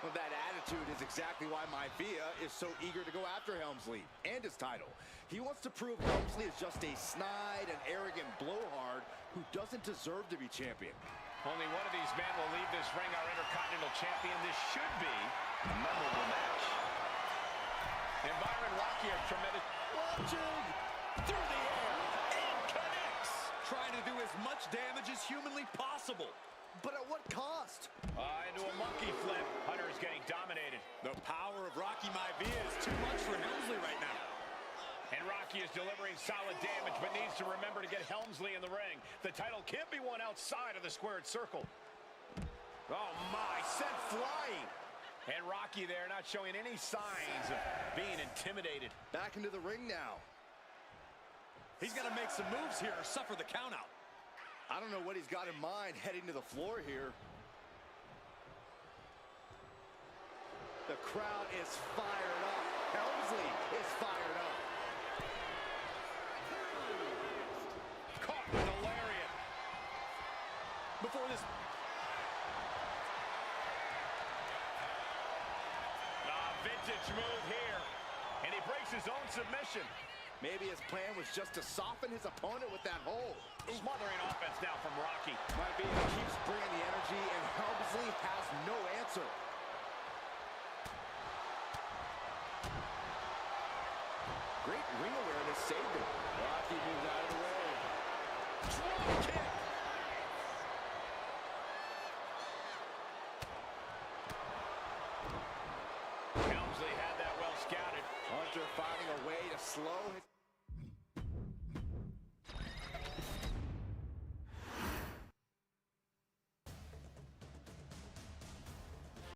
Well, that attitude is exactly why Maivia is so eager to go after Helmsley and his title. He wants to prove Helmsley is just a snide and arrogant blowhard who doesn't deserve to be champion. Only one of these men will leave this ring our Intercontinental Champion. This should be a memorable match. And Byron Rocky are tremendous. Launching through the air and connects. Trying to do as much damage as humanly possible. But at what cost? Into a monkey flip. Hunter is getting dominated. The power of Rocky Maivia is too much for Helmsley right now. And Rocky is delivering solid damage, but needs to remember to get Helmsley in the ring. The title can't be won outside of the squared circle. Oh my, sent flying. And Rocky there not showing any signs of being intimidated. Back into the ring now. He's got to make some moves here or suffer the countout. I don't know what he's got in mind heading to the floor here. The crowd is fired up. Helmsley is fired up. Caught with a lariat. Before this... Vintage move here. And he breaks his own submission. Maybe his plan was just to soften his opponent with that hold. Smothering offense now from Rocky. Maivia keeps bringing the energy, and Helmsley has no answer. Great ring awareness saved him. Rocky moves out of the way. Drop kick. Helmsley had that well scouted. Hunter finding a way to slow his...